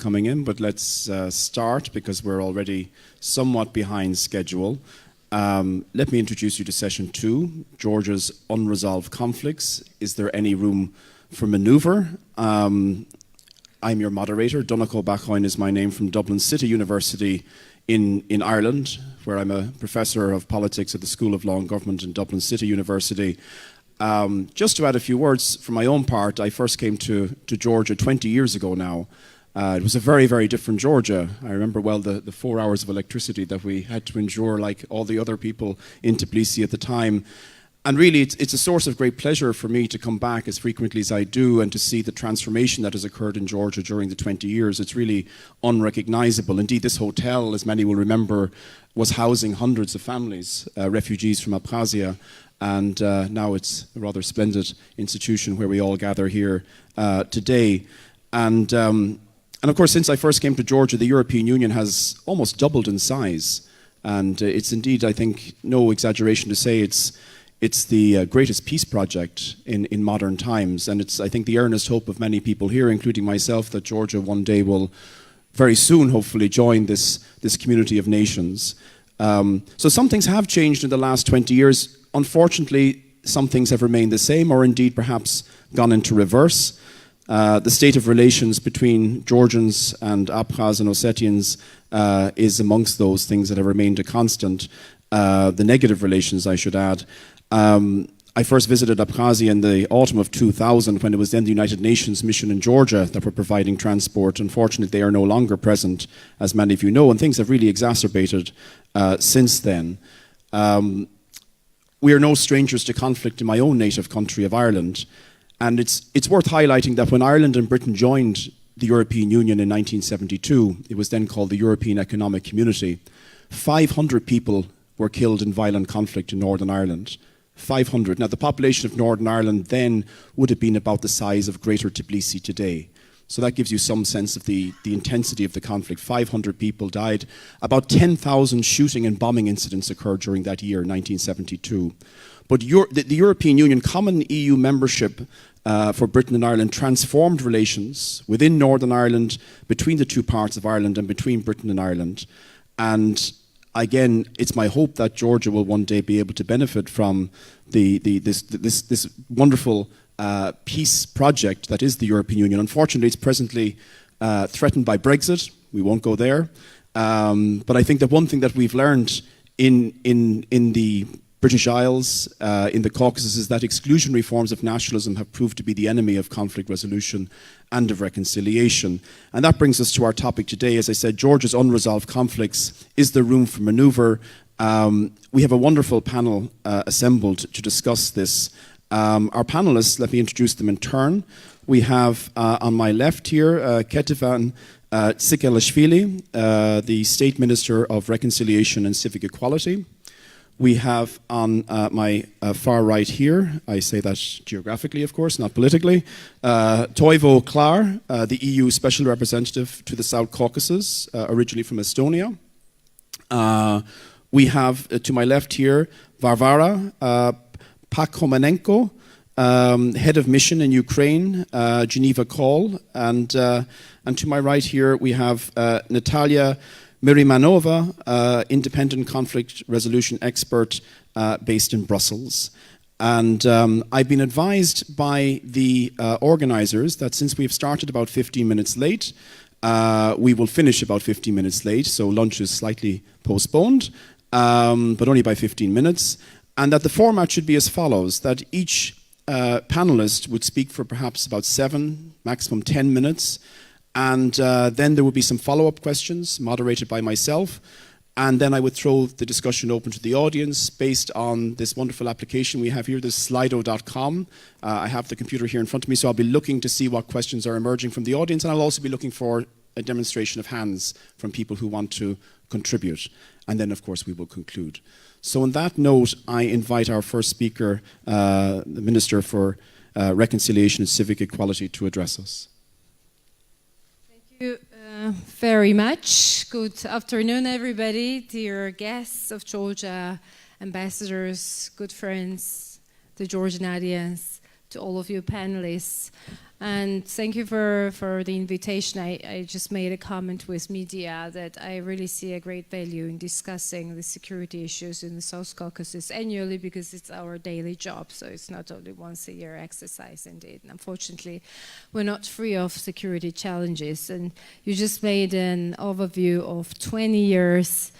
coming in, but let's start because we're already somewhat behind schedule. Let me introduce you to session 2, Georgia's Unresolved Conflicts. Is there any room for manoeuvre? I'm your moderator. Donnacha Bachóin is my name, from Dublin City University in Ireland, where I'm a professor of politics at the School of Law and Government in Dublin City University. Just to add a few words for my own part, I first came to Georgia 20 years ago now. It was a very, very different Georgia. I remember well the 4 hours of electricity that we had to endure, like all the other people in Tbilisi at the time. And really, it's a source of great pleasure for me to come back as frequently as I do and to see the transformation that has occurred in Georgia during the 20 years. It's really unrecognizable. Indeed, this hotel, as many will remember, was housing hundreds of families, refugees from Abkhazia. And now it's a rather splendid institution where we all gather here today. And of course, since I first came to Georgia, the European Union has almost doubled in size. And it's indeed, I think, no exaggeration to say it's the greatest peace project in modern times. And it's, I think, the earnest hope of many people here, including myself, that Georgia one day will very soon, hopefully, join this community of nations. So some things have changed in the last 20 years. Unfortunately, some things have remained the same, or indeed perhaps gone into reverse. The state of relations between Georgians and Abkhaz and Ossetians is amongst those things that have remained a constant. The negative relations, I should add. I first visited Abkhazia in the autumn of 2000, when it was then the United Nations mission in Georgia that were providing transport. Unfortunately, they are no longer present, as many of you know, and things have really exacerbated since then. We are no strangers to conflict in my own native country of Ireland. And it's worth highlighting that when Ireland and Britain joined the European Union in 1972, it was then called the European Economic Community, 500 people were killed in violent conflict in Northern Ireland. 500. Now, the population of Northern Ireland then would have been about the size of Greater Tbilisi today. So that gives you some sense of the intensity of the conflict. 500 people died. About 10,000 shooting and bombing incidents occurred during that year, 1972. But the European Union common EU membership for Britain and Ireland transformed relations within Northern Ireland, between the two parts of Ireland and between Britain and Ireland. And again, it's my hope that Georgia will one day be able to benefit from this wonderful peace project that is the European Union. Unfortunately, it's presently threatened by Brexit. We won't go there. But I think that one thing that we've learned in the British Isles, in the Caucasus, is that exclusionary forms of nationalism have proved to be the enemy of conflict resolution and of reconciliation. And that brings us to our topic today. As I said, Georgia's Unresolved Conflicts. Is there room for manoeuvre? We have a wonderful panel assembled to discuss this. Our panelists, let me introduce them in turn. We have on my left here, Ketivan Tsikelishvili, the State Minister of Reconciliation and Civic Equality. We have on my far right here, I say that geographically, of course, not politically, Toivo Klar, the EU Special Representative to the South Caucasus, originally from Estonia. We have, to my left here, Varvara Pakhomenko, Head of Mission in Ukraine, Geneva Call. And to my right here, we have Natalia Mirimanova, independent conflict resolution expert based in Brussels. And I've been advised by the organizers that since we've started about 15 minutes late, we will finish about 15 minutes late, so lunch is slightly postponed, but only by 15 minutes. And that the format should be as follows, that each panelist would speak for perhaps about 7, maximum 10 minutes, and then there would be some follow-up questions moderated by myself, and then I would throw the discussion open to the audience based on this wonderful application we have here, this slido.com. I have the computer here in front of me, so I'll be looking to see what questions are emerging from the audience, and I'll also be looking for a demonstration of hands from people who want to contribute. And then, of course, we will conclude. So on that note, I invite our first speaker, the Minister for Reconciliation and Civic Equality, to address us. Thank you very much. Good afternoon, everybody, dear guests of Georgia, ambassadors, good friends, the Georgian audience, to all of you panelists. And thank you for the invitation. I just made a comment with media that I really see a great value in discussing the security issues in the South Caucasus annually, because it's our daily job. So it's not only once a year exercise indeed. And unfortunately, we're not free of security challenges. And you just made an overview of 20 years.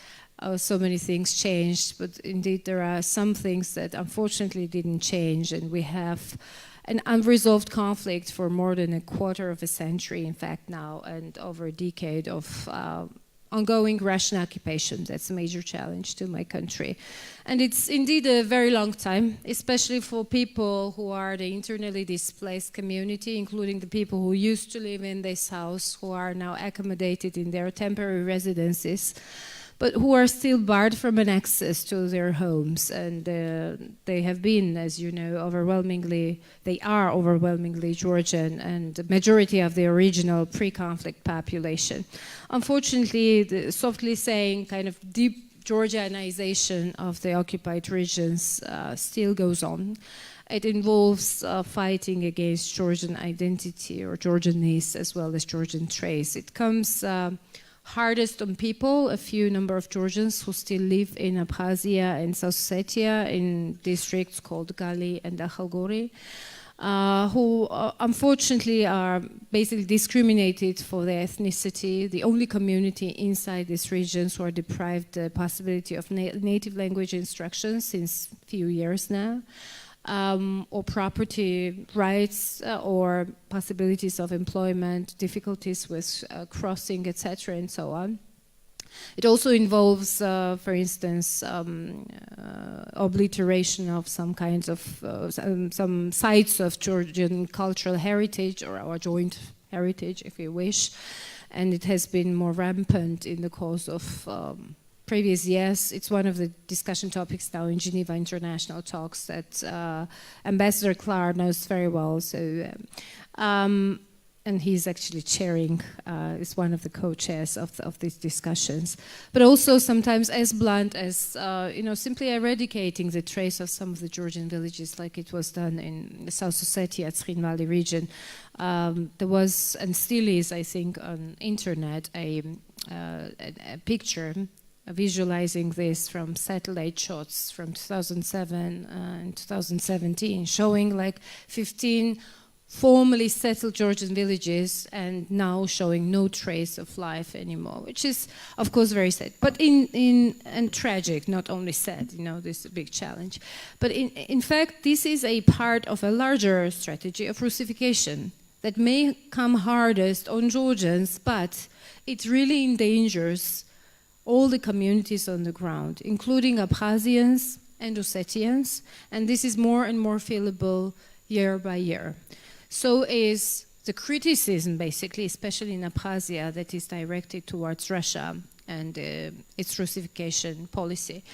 So many things changed, but indeed there are some things that unfortunately didn't change, and we have an unresolved conflict for more than a quarter of a century, in fact now, and over a decade of ongoing Russian occupation. That's a major challenge to my country. And it's indeed a very long time, especially for people who are the internally displaced community, including the people who used to live in this house, who are now accommodated in their temporary residences, but who are still barred from an access to their homes. And they have been, as you know, they are overwhelmingly Georgian, and the majority of the original pre-conflict population. Unfortunately, softly saying, kind of deep Georgianization of the occupied regions still goes on. It involves fighting against Georgian identity or Georgianness as well as Georgian traits. It comes hardest on people, a few number of Georgians who still live in Abkhazia and South Ossetia in districts called Gali and Akhalgori, who unfortunately are basically discriminated for their ethnicity, the only community inside these regions who are deprived the possibility of native language instruction since a few years now. Or property rights or possibilities of employment, difficulties with crossing, etc., and so on. It also involves, for instance, obliteration of some kinds of some sites of Georgian cultural heritage, or our joint heritage, if you wish, and it has been more rampant in the course of previous years. It's one of the discussion topics now in Geneva International Talks that Ambassador Clark knows very well. So, and he's actually chairing, is one of the co-chairs of these discussions. But also sometimes as blunt as, simply eradicating the trace of some of the Georgian villages, like it was done in the South Ossetia, Tskhin Valley region. There was, and still is, I think, on internet, a picture visualizing this from satellite shots from 2007 and 2017, showing like 15 formerly settled Georgian villages and now showing no trace of life anymore, which is, of course, very sad, but and tragic, not only sad, this is a big challenge. But in fact, this is a part of a larger strategy of Russification that may come hardest on Georgians, but it really endangers all the communities on the ground, including Abkhazians and Ossetians, and this is more and more feelable year by year. So is the criticism, basically, especially in Abkhazia, that is directed towards Russia and its Russification policy.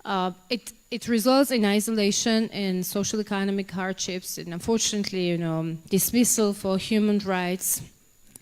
It results in isolation and social economic hardships, and unfortunately, dismissal for human rights,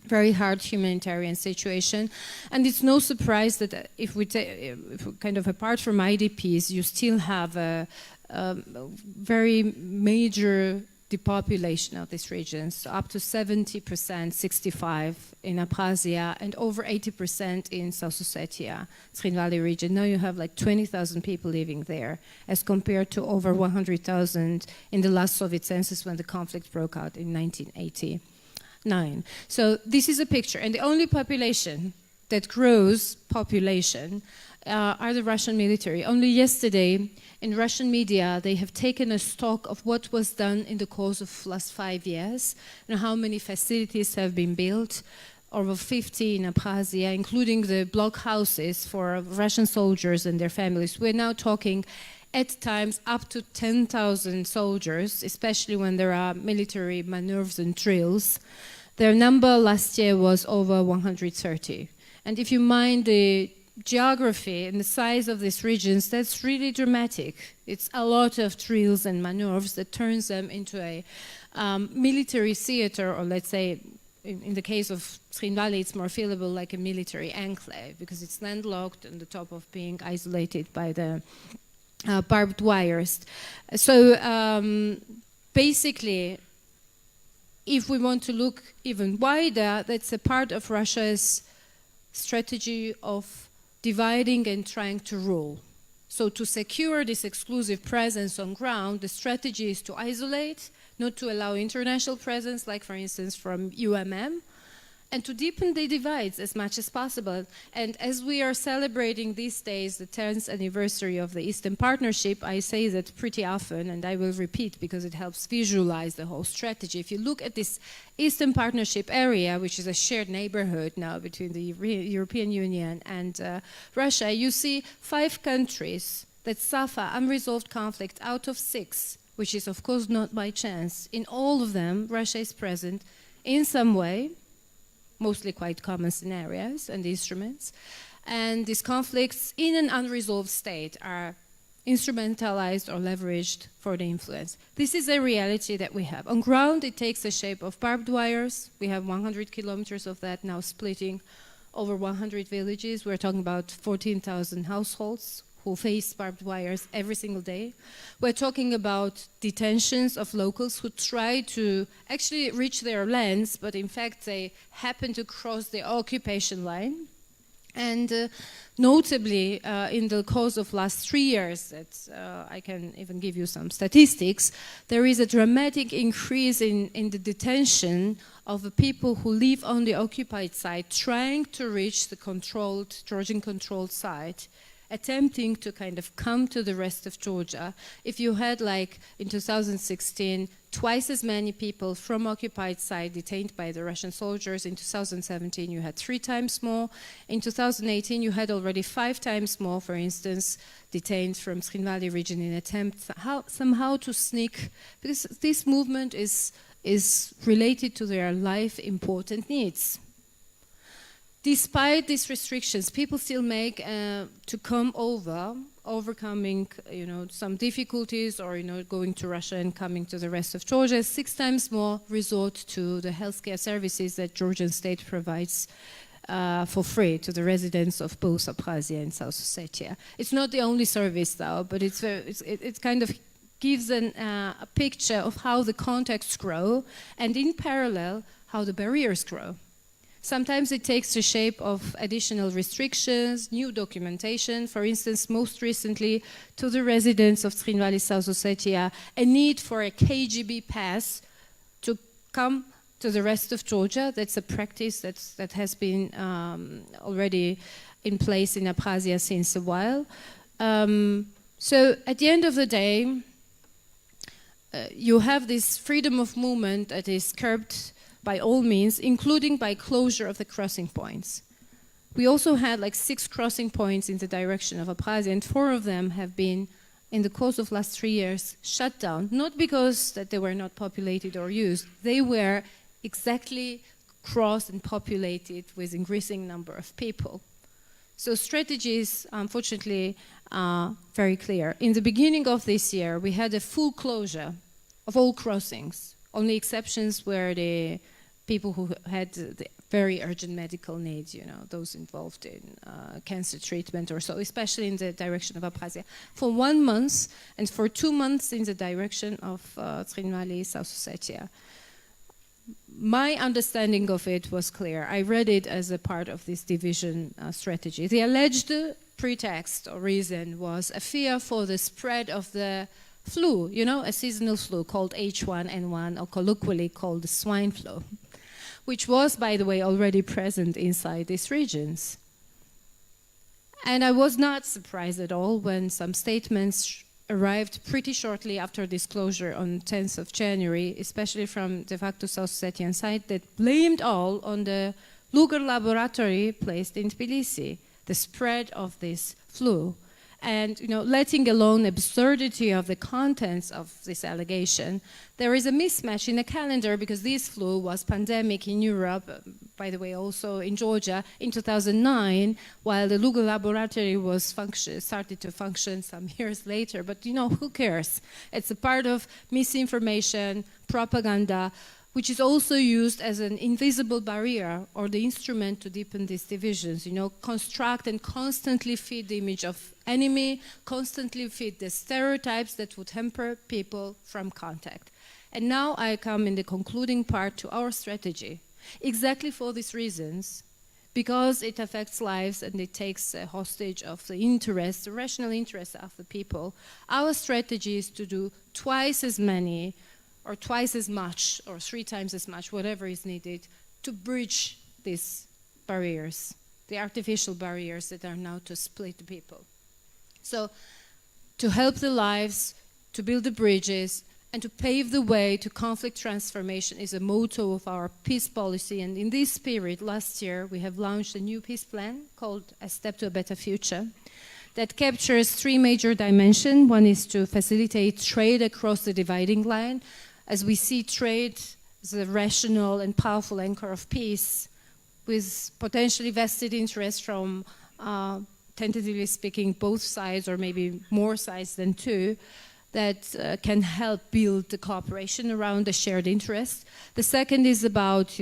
very hard humanitarian situation. And it's no surprise that if we kind of apart from IDPs, you still have a very major depopulation of these regions, so up to 70%, 65 in Abkhazia, and over 80% in South Ossetia, Tskhin Valley region. Now you have like 20,000 people living there, as compared to over 100,000 in the last Soviet census when the conflict broke out in 1989. So this is a picture, and the only population that grows are the Russian military. Only yesterday, in Russian media, they have taken a stock of what was done in the course of last 5 years, and how many facilities have been built, over 50 in Abkhazia, including the blockhouses for Russian soldiers and their families. We're now talking at times up to 10,000 soldiers, especially when there are military manoeuvres and drills. Their number last year was over 130. And if you mind the geography and the size of these regions, that's really dramatic. It's a lot of drills and maneuvers that turns them into a military theater, or let's say, in the case of Tskhin Valley, it's more feelable like a military enclave, because it's landlocked on the top of being isolated by the barbed wires. So basically, if we want to look even wider, that's a part of Russia's strategy of dividing and trying to rule. So to secure this exclusive presence on ground, the strategy is to isolate, not to allow international presence, like for instance from UMM, and to deepen the divides as much as possible. And as we are celebrating these days the 10th anniversary of the Eastern Partnership, I say that pretty often, and I will repeat because it helps visualize the whole strategy. If you look at this Eastern Partnership area, which is a shared neighborhood now between the European Union and Russia, you see 5 countries that suffer unresolved conflict out of 6, which is of course not by chance. In all of them, Russia is present in some way, mostly quite common scenarios and instruments. And these conflicts in an unresolved state are instrumentalized or leveraged for the influence. This is a reality that we have. On ground, it takes the shape of barbed wires. We have 100 kilometers of that now splitting over 100 villages. We're talking about 14,000 households who face barbed wires every single day. We're talking about detentions of locals who try to actually reach their lands, but in fact they happen to cross the occupation line. And notably, in the course of last 3 years, that I can even give you some statistics, there is a dramatic increase in the detention of the people who live on the occupied side, trying to reach the Georgian-controlled side, attempting to kind of come to the rest of Georgia. If you had, like, in 2016, twice as many people from occupied side detained by the Russian soldiers, in 2017 you had 3 times more. In 2018 you had already 5 times more, for instance, detained from Srinvali region in attempt somehow to sneak, because this movement is related to their life important needs. Despite these restrictions, people still make to come overcoming, some difficulties, or going to Russia and coming to the rest of Georgia. 6 times more resort to the healthcare services that Georgian state provides for free to the residents of both Abkhazia and South Ossetia. It's not the only service, though, but it kind of gives a picture of how the contexts grow, and in parallel, how the barriers grow. Sometimes it takes the shape of additional restrictions, new documentation. For instance, most recently, to the residents of Srinvali, South Ossetia, a need for a KGB pass to come to the rest of Georgia. That's a practice that has been already in place in Abkhazia since a while. So at the end of the day, you have this freedom of movement that is curbed by all means, including by closure of the crossing points. We also had like 6 crossing points in the direction of Abkhazia, and 4 of them have been, in the course of last 3 years, shut down. Not because that they were not populated or used, they were exactly crossed and populated with increasing number of people. So strategies, unfortunately, are very clear. In the beginning of this year, we had a full closure of all crossings. Only exceptions were the people who had the very urgent medical needs, those involved in cancer treatment or so, especially in the direction of Abkhazia, for 1 month, and for 2 months in the direction of Srinvali, South Ossetia. My understanding of it was clear. I read it as a part of this division strategy. The alleged pretext or reason was a fear for the spread of the flu, a seasonal flu called H1N1, or colloquially called the swine flu, which was, by the way, already present inside these regions. And I was not surprised at all when some statements arrived pretty shortly after disclosure on 10th of January, especially from de facto South Ossetian side, that blamed all on the Lugar laboratory placed in Tbilisi, the spread of this flu. And letting alone absurdity of the contents of this allegation, there is a mismatch in the calendar, because this flu was pandemic in Europe, by the way, also in Georgia, in 2009, while the Lugar laboratory started to function some years later. But who cares? It's a part of misinformation, propaganda, which is also used as an invisible barrier or the instrument to deepen these divisions, construct and constantly feed the image of enemy, constantly feed the stereotypes that would hamper people from contact. And now I come in the concluding part to our strategy. Exactly for these reasons, because it affects lives and it takes a hostage of the interest, the rational interest of the people, our strategy is to do twice as many or twice as much or 3 times as much, whatever is needed, to bridge these barriers, the artificial barriers that are now to split the people. So to help the lives, to build the bridges, and to pave the way to conflict transformation is a motto of our peace policy. And in this spirit, last year, we have launched a new peace plan called A Step to a Better Future that captures 3 major dimensions. One is to facilitate trade across the dividing line. As we see trade as a rational and powerful anchor of peace with potentially vested interest from, tentatively speaking, both sides or maybe more sides than 2, that can help build the cooperation around the shared interest. The second is about,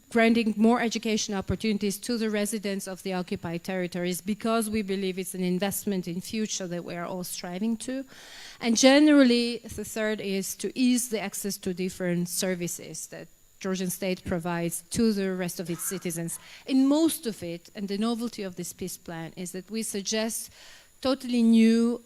granting more education opportunities to the residents of the occupied territories, because we believe it's an investment in future that we are all striving to. And generally, the third is to ease the access to different services that Georgian state provides to the rest of its citizens. In most of it, and the novelty of this peace plan is that we suggest totally new,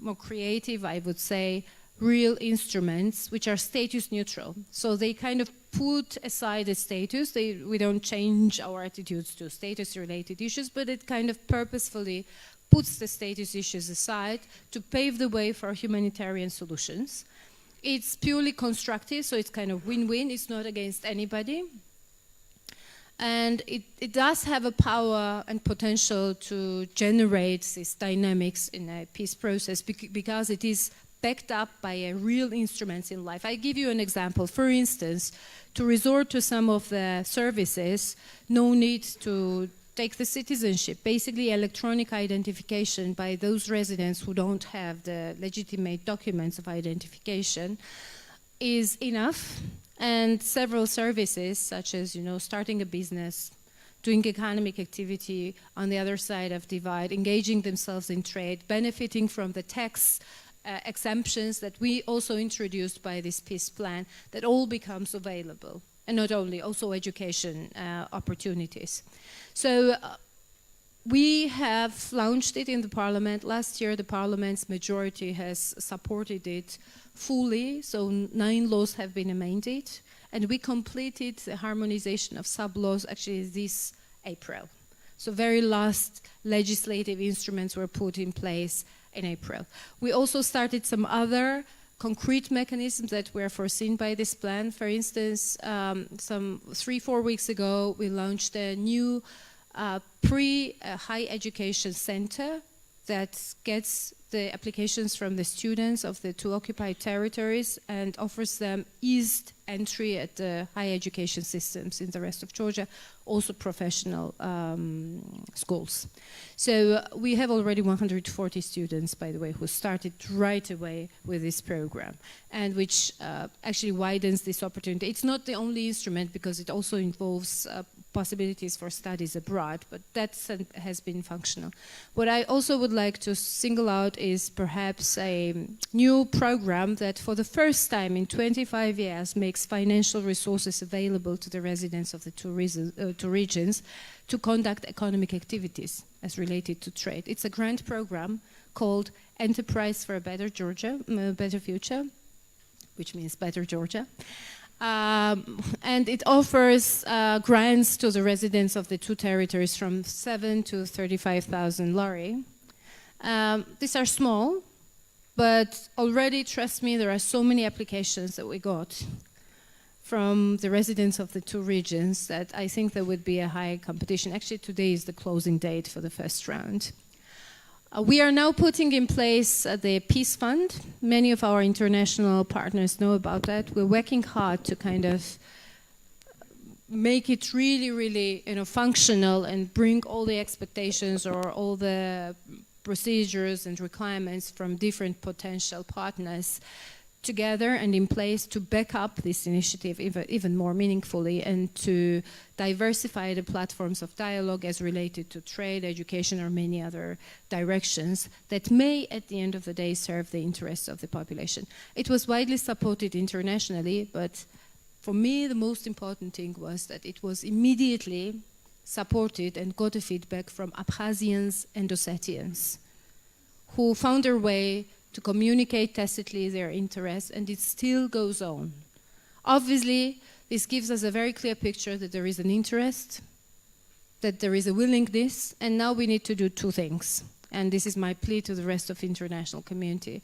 more creative, I would say, real instruments which are status neutral. So they kind of put aside the status. We don't change our attitudes to status-related issues, but it kind of purposefully puts the status issues aside to pave the way for humanitarian solutions. It's purely constructive, so it's kind of win-win. It's not against anybody. And it does have a power and potential to generate these dynamics in a peace process because it is backed up by a real instruments in life. I give you an example. For instance, to resort to some of the services, no need to take the citizenship, basically electronic identification by those residents who don't have the legitimate documents of identification is enough. And several services, such as starting a business, doing economic activity on the other side of divide, engaging themselves in trade, benefiting from the tax exemptions that we also introduced by this peace plan, that all becomes available. And not only, also education opportunities. So we have launched it in the parliament. Last year, the parliament's majority has supported it fully, so 9 laws have been amended, and we completed the harmonization of sub-laws actually this April. So very last legislative instruments were put in place in April. We also started some other concrete mechanisms that were foreseen by this plan. For instance, some 3-4 weeks ago, we launched a new pre-high education center that gets the applications from the students of the 2 occupied territories and offers them eased entry at the higher education systems in the rest of Georgia, also professional schools. So we have already 140 students, by the way, who started right away with this program, and which actually widens this opportunity. It's not the only instrument because it also involves possibilities for studies abroad, but that has been functional. What I also would like to single out is perhaps a new program that for the first time in 25 years makes financial resources available to the residents of the two regions to conduct economic activities as related to trade. It's a grant program called Enterprise for a Better Georgia, Better Future, which means Better Georgia. And it offers grants to the residents of the 2 territories from 7 to 35,000 lari. These are small, but already, trust me, there are so many applications that we got from the residents of the 2 regions that I think there would be a high competition. Actually, today is the closing date for the first round. We are now putting in place the Peace Fund. Many of our international partners know about that. We're working hard to kind of make it really, really functional and bring all the expectations or all the procedures and requirements from different potential partners together and in place to back up this initiative even more meaningfully and to diversify the platforms of dialogue as related to trade, education, or many other directions that may, at the end of the day, serve the interests of the population. It was widely supported internationally, but for me, the most important thing was that it was immediately supported and got a feedback from Abkhazians and Ossetians who found their way to communicate tacitly their interests, and it still goes on. Obviously, this gives us a very clear picture that there is an interest, that there is a willingness, and now we need to do two things. And this is my plea to the rest of the international community.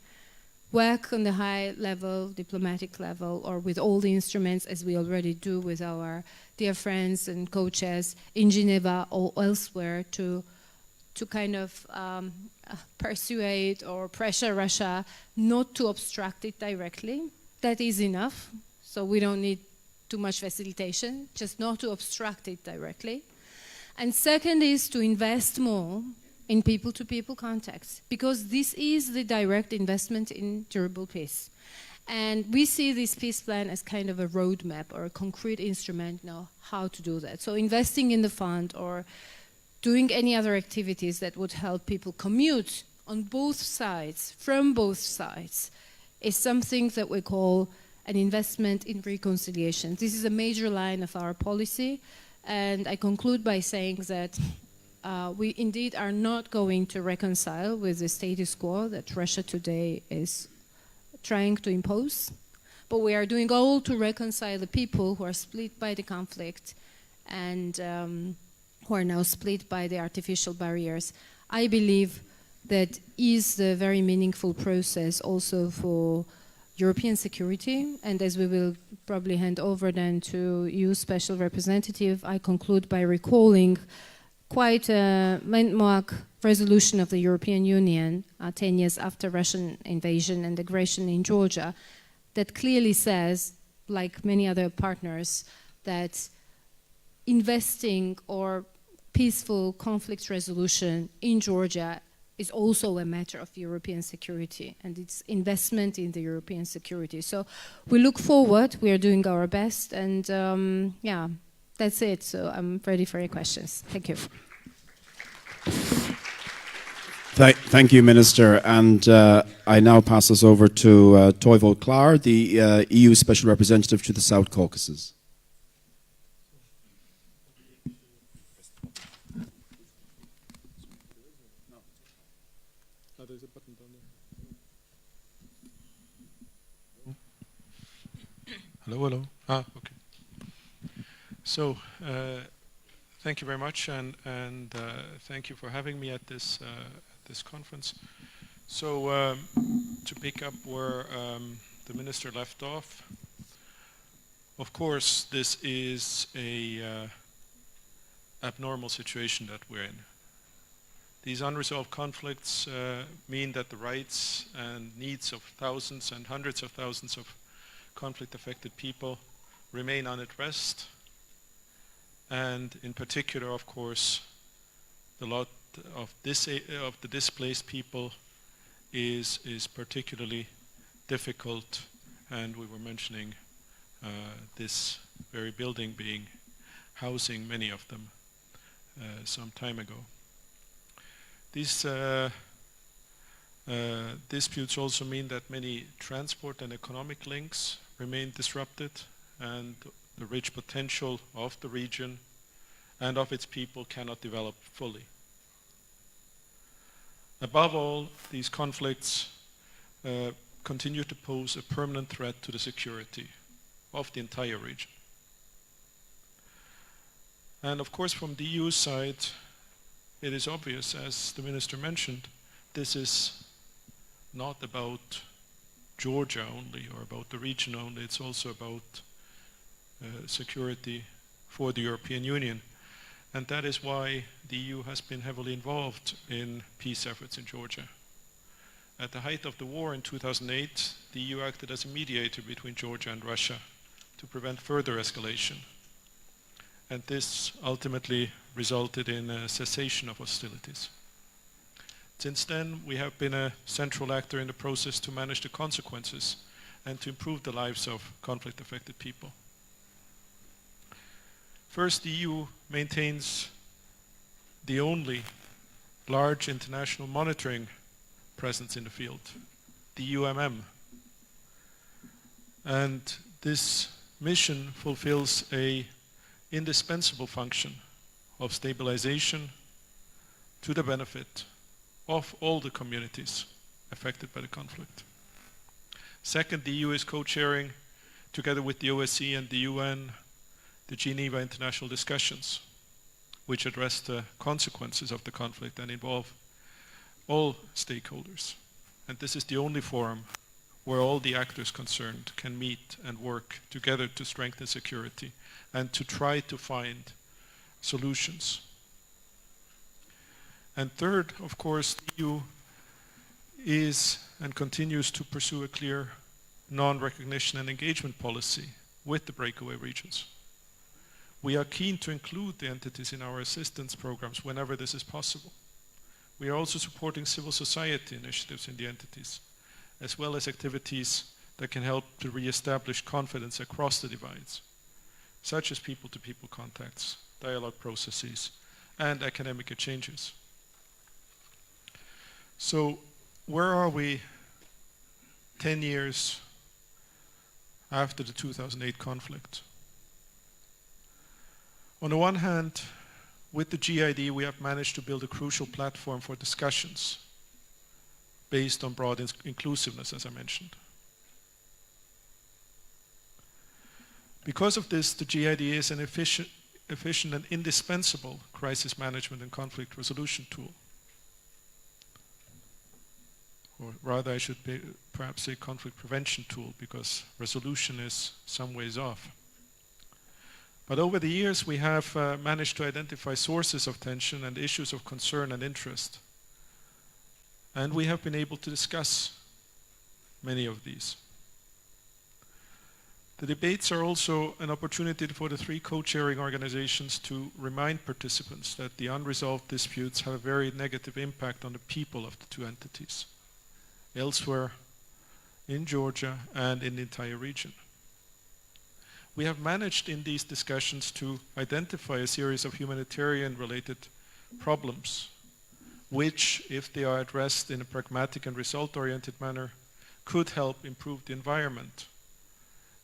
Work on the high level, diplomatic level, or with all the instruments as we already do with our dear friends and co-chairs in Geneva or elsewhere to kind of persuade or pressure Russia not to obstruct it directly. That is enough. So we don't need too much facilitation, just not to obstruct it directly. And second is to invest more in people-to-people contacts, because this is the direct investment in durable peace. And we see this peace plan as kind of a roadmap or a concrete instrument now how to do that. So investing in the fund or doing any other activities that would help people commute on both sides, from both sides, is something that we call an investment in reconciliation. This is a major line of our policy, and I conclude by saying that we indeed are not going to reconcile with the status quo that Russia today is trying to impose, but we are doing all to reconcile the people who are split by the conflict and who are now split by the artificial barriers. I believe that is a very meaningful process also for European security, and as we will probably hand over then to you, Special Representative, I conclude by recalling quite a landmark resolution of the European Union 10 years after Russian invasion and aggression in Georgia that clearly says, like many other partners, that investing or peaceful conflict resolution in Georgia is also a matter of European security, and it's investment in the European security. So we look forward, we are doing our best, and yeah, that's it. So I'm ready for your questions. Thank you. Thank you, Minister. And I now pass us over to Toivo Klar, the EU Special Representative to the South Caucasus. Hello, hello. Okay. So, thank you very much, and thank you for having me at this conference. So, to pick up where the minister left off, of course, this is a abnormal situation that we're in. These unresolved conflicts mean that the rights and needs of thousands and hundreds of thousands of conflict-affected people remain unaddressed, and in particular, of course, the lot of the displaced people is particularly difficult, and we were mentioning this very building being housing many of them some time ago. These disputes also mean that many transport and economic links remain disrupted, and the rich potential of the region and of its people cannot develop fully. Above all, these conflicts continue to pose a permanent threat to the security of the entire region. And of course, from the EU side, it is obvious, as the minister mentioned, this is not about Georgia only or about the region only, it's also about security for the European Union. And that is why the EU has been heavily involved in peace efforts in Georgia. At the height of the war in 2008, the EU acted as a mediator between Georgia and Russia to prevent further escalation. And this ultimately resulted in a cessation of hostilities. Since then, we have been a central actor in the process to manage the consequences and to improve the lives of conflict-affected people. First, the EU maintains the only large international monitoring presence in the field, the UMM. And this mission fulfills an indispensable function of stabilization to the benefit of all the communities affected by the conflict. Second, the EU is co-chairing, together with the OSCE and the UN, the Geneva International Discussions, which address the consequences of the conflict and involve all stakeholders. And this is the only forum where all the actors concerned can meet and work together to strengthen security and to try to find solutions. And third, of course, the EU is and continues to pursue a clear non-recognition and engagement policy with the breakaway regions. We are keen to include the entities in our assistance programs whenever this is possible. We are also supporting civil society initiatives in the entities, as well as activities that can help to re-establish confidence across the divides, such as people-to-people contacts, dialogue processes, and academic exchanges. So, where are we 10 years after the 2008 conflict? On the one hand, with the GID, we have managed to build a crucial platform for discussions based on broad inclusiveness, as I mentioned. Because of this, the GID is an efficient and indispensable crisis management and conflict resolution tool. Or rather, I should perhaps say conflict prevention tool, because resolution is some ways off. But over the years, we have managed to identify sources of tension and issues of concern and interest. And we have been able to discuss many of these. The debates are also an opportunity for the three co-chairing organizations to remind participants that the unresolved disputes have a very negative impact on the people of the two entities, elsewhere in Georgia and in the entire region. We have managed in these discussions to identify a series of humanitarian-related problems, which, if they are addressed in a pragmatic and result-oriented manner, could help improve the environment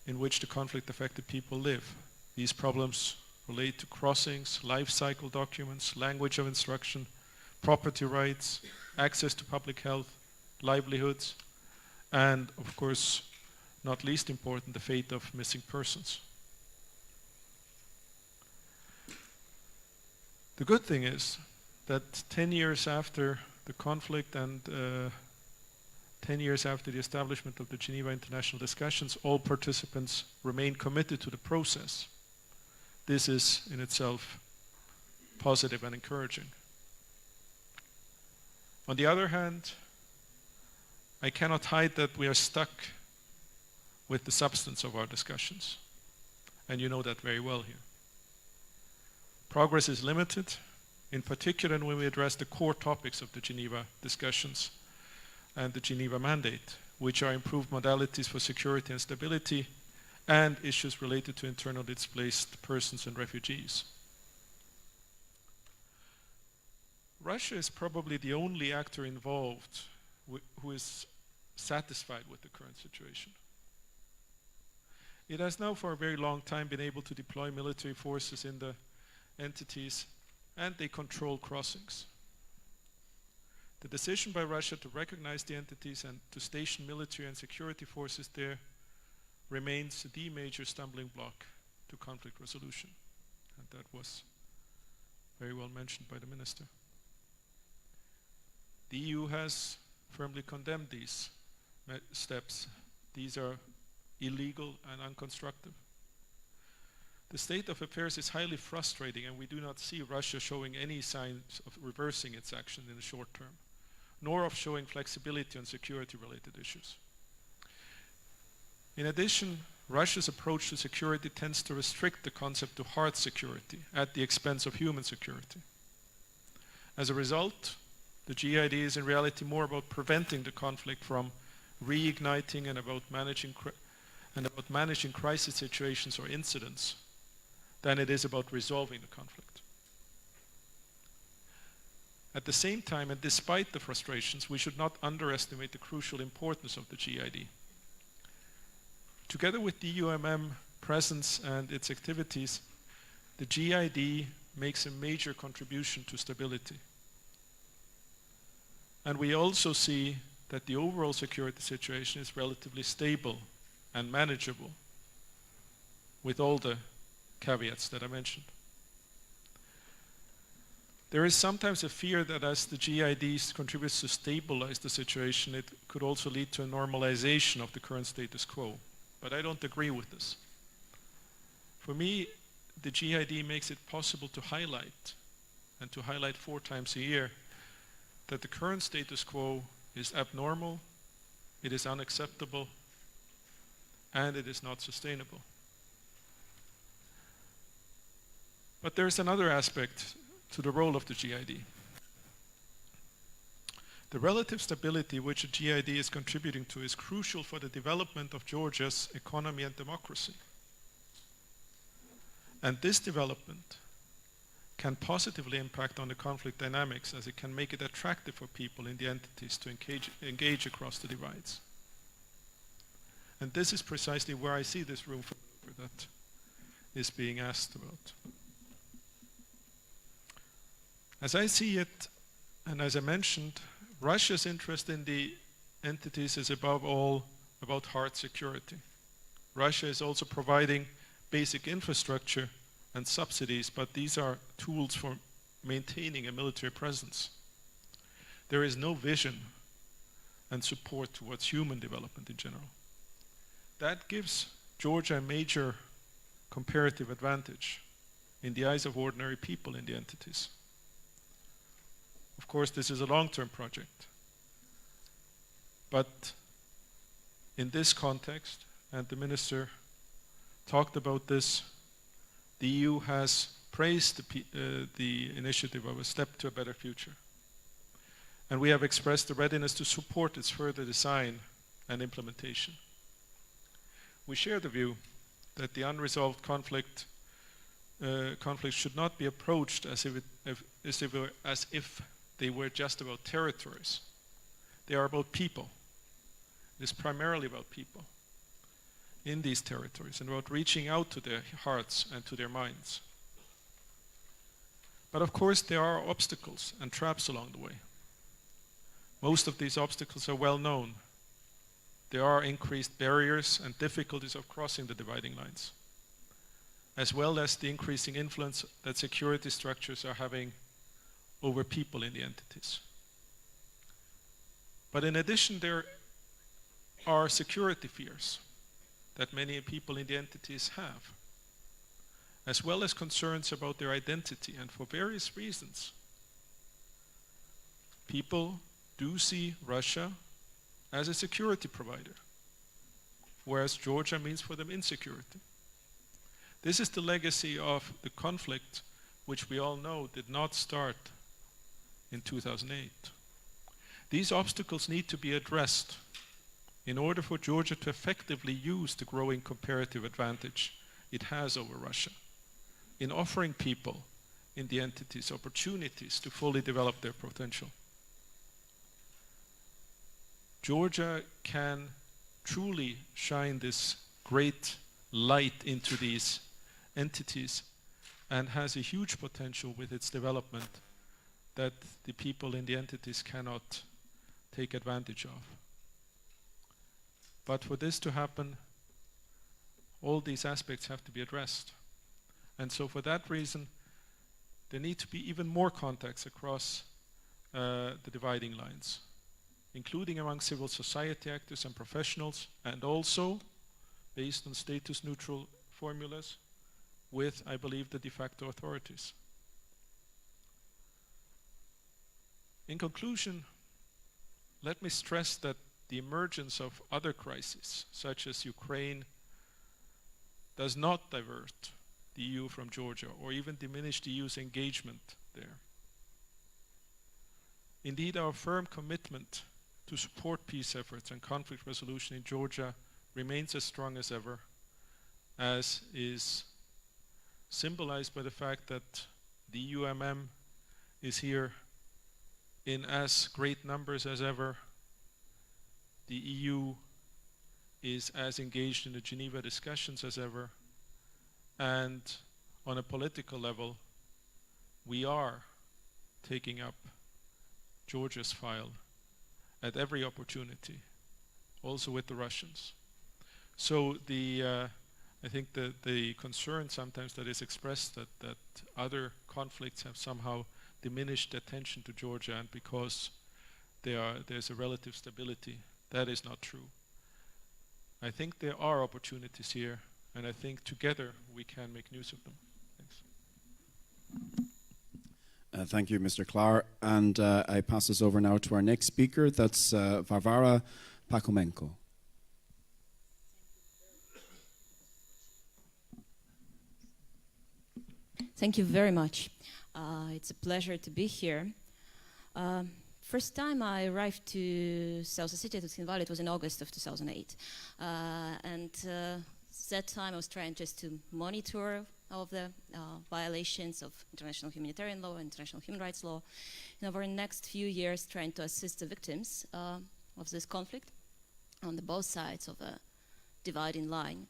in which the conflict-affected people live. These problems relate to crossings, life cycle documents, language of instruction, property rights, access to public health, livelihoods, and, of course, not least important, the fate of missing persons. The good thing is that 10 years after the conflict and 10 years after the establishment of the Geneva International Discussions, all participants remain committed to the process. This is in itself positive and encouraging. On the other hand, I cannot hide that we are stuck with the substance of our discussions. And you know that very well here. Progress is limited, in particular when we address the core topics of the Geneva discussions and the Geneva mandate, which are improved modalities for security and stability and issues related to internally displaced persons and refugees. Russia is probably the only actor involved who is satisfied with the current situation. It has now for a very long time been able to deploy military forces in the entities, and they control crossings. The decision by Russia to recognize the entities and to station military and security forces there remains the major stumbling block to conflict resolution. And that was very well mentioned by the minister. The EU has firmly condemned these steps. These are illegal and unconstructive. The state of affairs is highly frustrating, and we do not see Russia showing any signs of reversing its action in the short term, nor of showing flexibility on security-related issues. In addition, Russia's approach to security tends to restrict the concept to hard security at the expense of human security. As a result, the GID is in reality more about preventing the conflict from reigniting and about managing crisis situations or incidents than it is about resolving the conflict. At the same time, and despite the frustrations, we should not underestimate the crucial importance of the GID. Together with the UMM presence and its activities, the GID makes a major contribution to stability. And we also see that the overall security situation is relatively stable and manageable with all the caveats that I mentioned. There is sometimes a fear that as the GID contributes to stabilize the situation, it could also lead to a normalization of the current status quo. But I don't agree with this. For me, the GID makes it possible to highlight, and to highlight 4 times a year, that the current status quo is abnormal, it is unacceptable, and it is not sustainable. But there's another aspect to the role of the GID. The relative stability which the GID is contributing to is crucial for the development of Georgia's economy and democracy. And this development can positively impact on the conflict dynamics, as it can make it attractive for people in the entities to engage across the divides. And this is precisely where I see this room for that is being asked about. As I see it, and as I mentioned, Russia's interest in the entities is above all about hard security. Russia is also providing basic infrastructure and subsidies, but these are tools for maintaining a military presence. There is no vision and support towards human development in general. That gives Georgia a major comparative advantage in the eyes of ordinary people in the entities. Of course, this is a long-term project. But in this context, and the minister talked about this, the EU has praised the initiative of A Step to a Better Future. And we have expressed a readiness to support its further design and implementation. We share the view that the unresolved conflicts should not be approached as if they were just about territories. They are about people. It is primarily about people in these territories and about reaching out to their hearts and to their minds. But of course, there are obstacles and traps along the way. Most of these obstacles are well known. There are increased barriers and difficulties of crossing the dividing lines, as well as the increasing influence that security structures are having over people in the entities. But in addition, there are security fears that many people in the entities have, as well as concerns about their identity. And for various reasons, people do see Russia as a security provider, whereas Georgia means for them insecurity. This is the legacy of the conflict, which we all know did not start in 2008. These obstacles need to be addressed in order for Georgia to effectively use the growing comparative advantage it has over Russia in offering people in the entities opportunities to fully develop their potential. Georgia can truly shine this great light into these entities and has a huge potential with its development that the people in the entities cannot take advantage of. But for this to happen, all these aspects have to be addressed. And so for that reason, there need to be even more contacts across the dividing lines, including among civil society actors and professionals, and also based on status-neutral formulas with, I believe, the de facto authorities. In conclusion, let me stress that the emergence of other crises, such as Ukraine, does not divert the EU from Georgia or even diminish the EU's engagement there. Indeed, our firm commitment to support peace efforts and conflict resolution in Georgia remains as strong as ever, as is symbolized by the fact that the UMM is here in as great numbers as ever. The EU is as engaged in the Geneva discussions as ever. And on a political level, we are taking up Georgia's file at every opportunity, also with the Russians. So I think the concern sometimes that is expressed that other conflicts have somehow diminished attention to Georgia, and because there's a relative stability, that is not true. I think there are opportunities here, and I think together we can make use of them. Thanks. Thank you, Mr. Klar. And I pass this over now to our next speaker. That's Varvara Pakomenko. Thank you very much. It's a pleasure to be here. First time I arrived to South Ossetia, to Tskhinvali, it was in August of 2008. That time I was trying just to monitor all the violations of international humanitarian law, international human rights law, and over the next few years trying to assist the victims of this conflict on the both sides of a dividing line.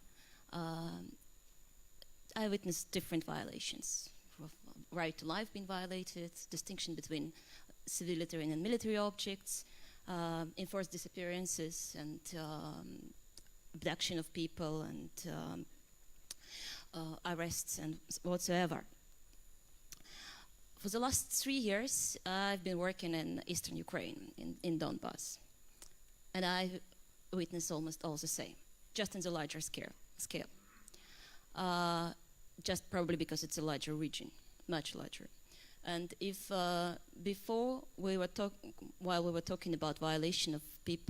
I witnessed different violations. Right to life being violated, distinction between civilian and military objects, enforced disappearances and abduction of people and arrests and whatsoever. For the last 3 years, I've been working in eastern Ukraine, in Donbass. And I witnessed almost all the same, just in the larger scale. Just probably because it's a larger region, much larger. And if before while we were talking about violation of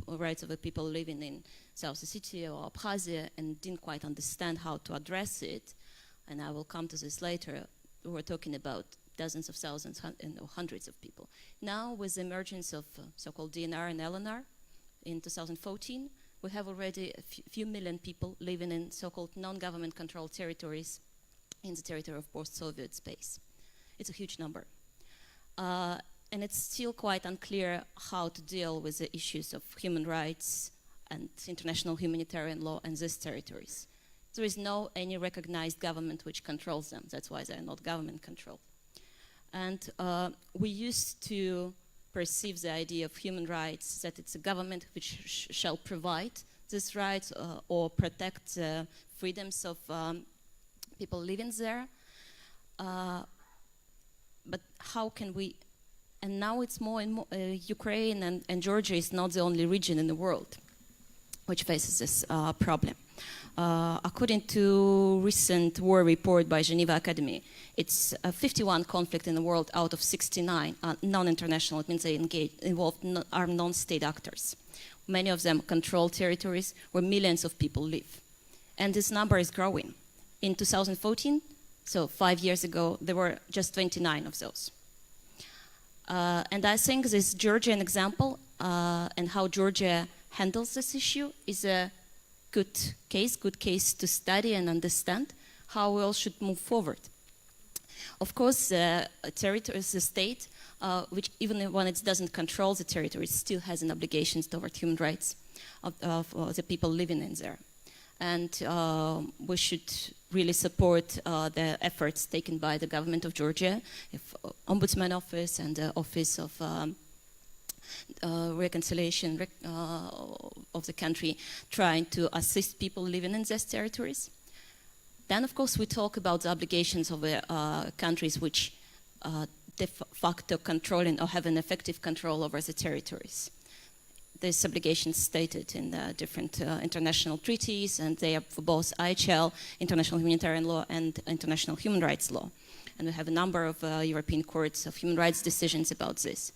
rights of the people living in South Ossetia or Abkhazia and didn't quite understand how to address it, and I will come to this later, we were talking about dozens of thousands and hundreds of people. Now, with the emergence of so-called DNR and LNR in 2014, we have already a few million people living in so-called non-government controlled territories in the territory of post-Soviet space. It's a huge number. And it's still quite unclear how to deal with the issues of human rights and international humanitarian law in these territories. There is no any recognized government which controls them. That's why they're not government controlled. And we used to perceive the idea of human rights that it's a government which shall provide these rights or protect the freedoms of people living there. But how can we, and now it's more and more, Ukraine and Georgia is not the only region in the world which faces this problem. According to recent war report by Geneva Academy, it's 51 conflict in the world out of 69 non-international. It means they are non-state actors. Many of them control territories where millions of people live. And this number is growing. In 2014, so 5 years ago, there were just 29 of those. And I think this Georgian example and how Georgia handles this issue is a good case to study and understand how we all should move forward. Of course, the territory is a state which, even when it doesn't control the territory, still has an obligation toward human rights of the people living in there. And we should really support the efforts taken by the government of Georgia, Ombudsman Office and the Office of Reconciliation of the country, trying to assist people living in these territories. Then, of course, we talk about the obligations of the countries which de facto controlling or have an effective control over the territories. These obligations stated in the different international treaties, and they are for both IHL, international humanitarian law, and international human rights law. And we have a number of European courts of human rights decisions about this.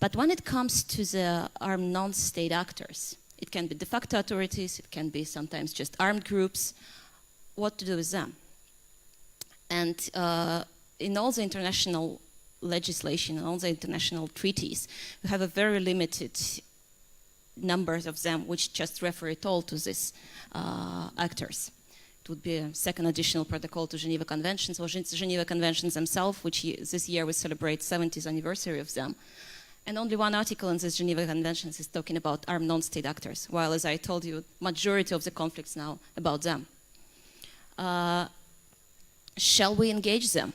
But when it comes to the armed non-state actors, it can be de facto authorities, it can be sometimes just armed groups, what to do with them? And in all the international legislation and all the international treaties, we have a very limited numbers of them which just refer it all to these actors. It would be a second additional protocol to Geneva Conventions, or Geneva Conventions themselves, which this year we celebrate 70th anniversary of them. And only one article in this Geneva Conventions is talking about armed non-state actors, while, as I told you, majority of the conflicts now about them. Shall we engage them?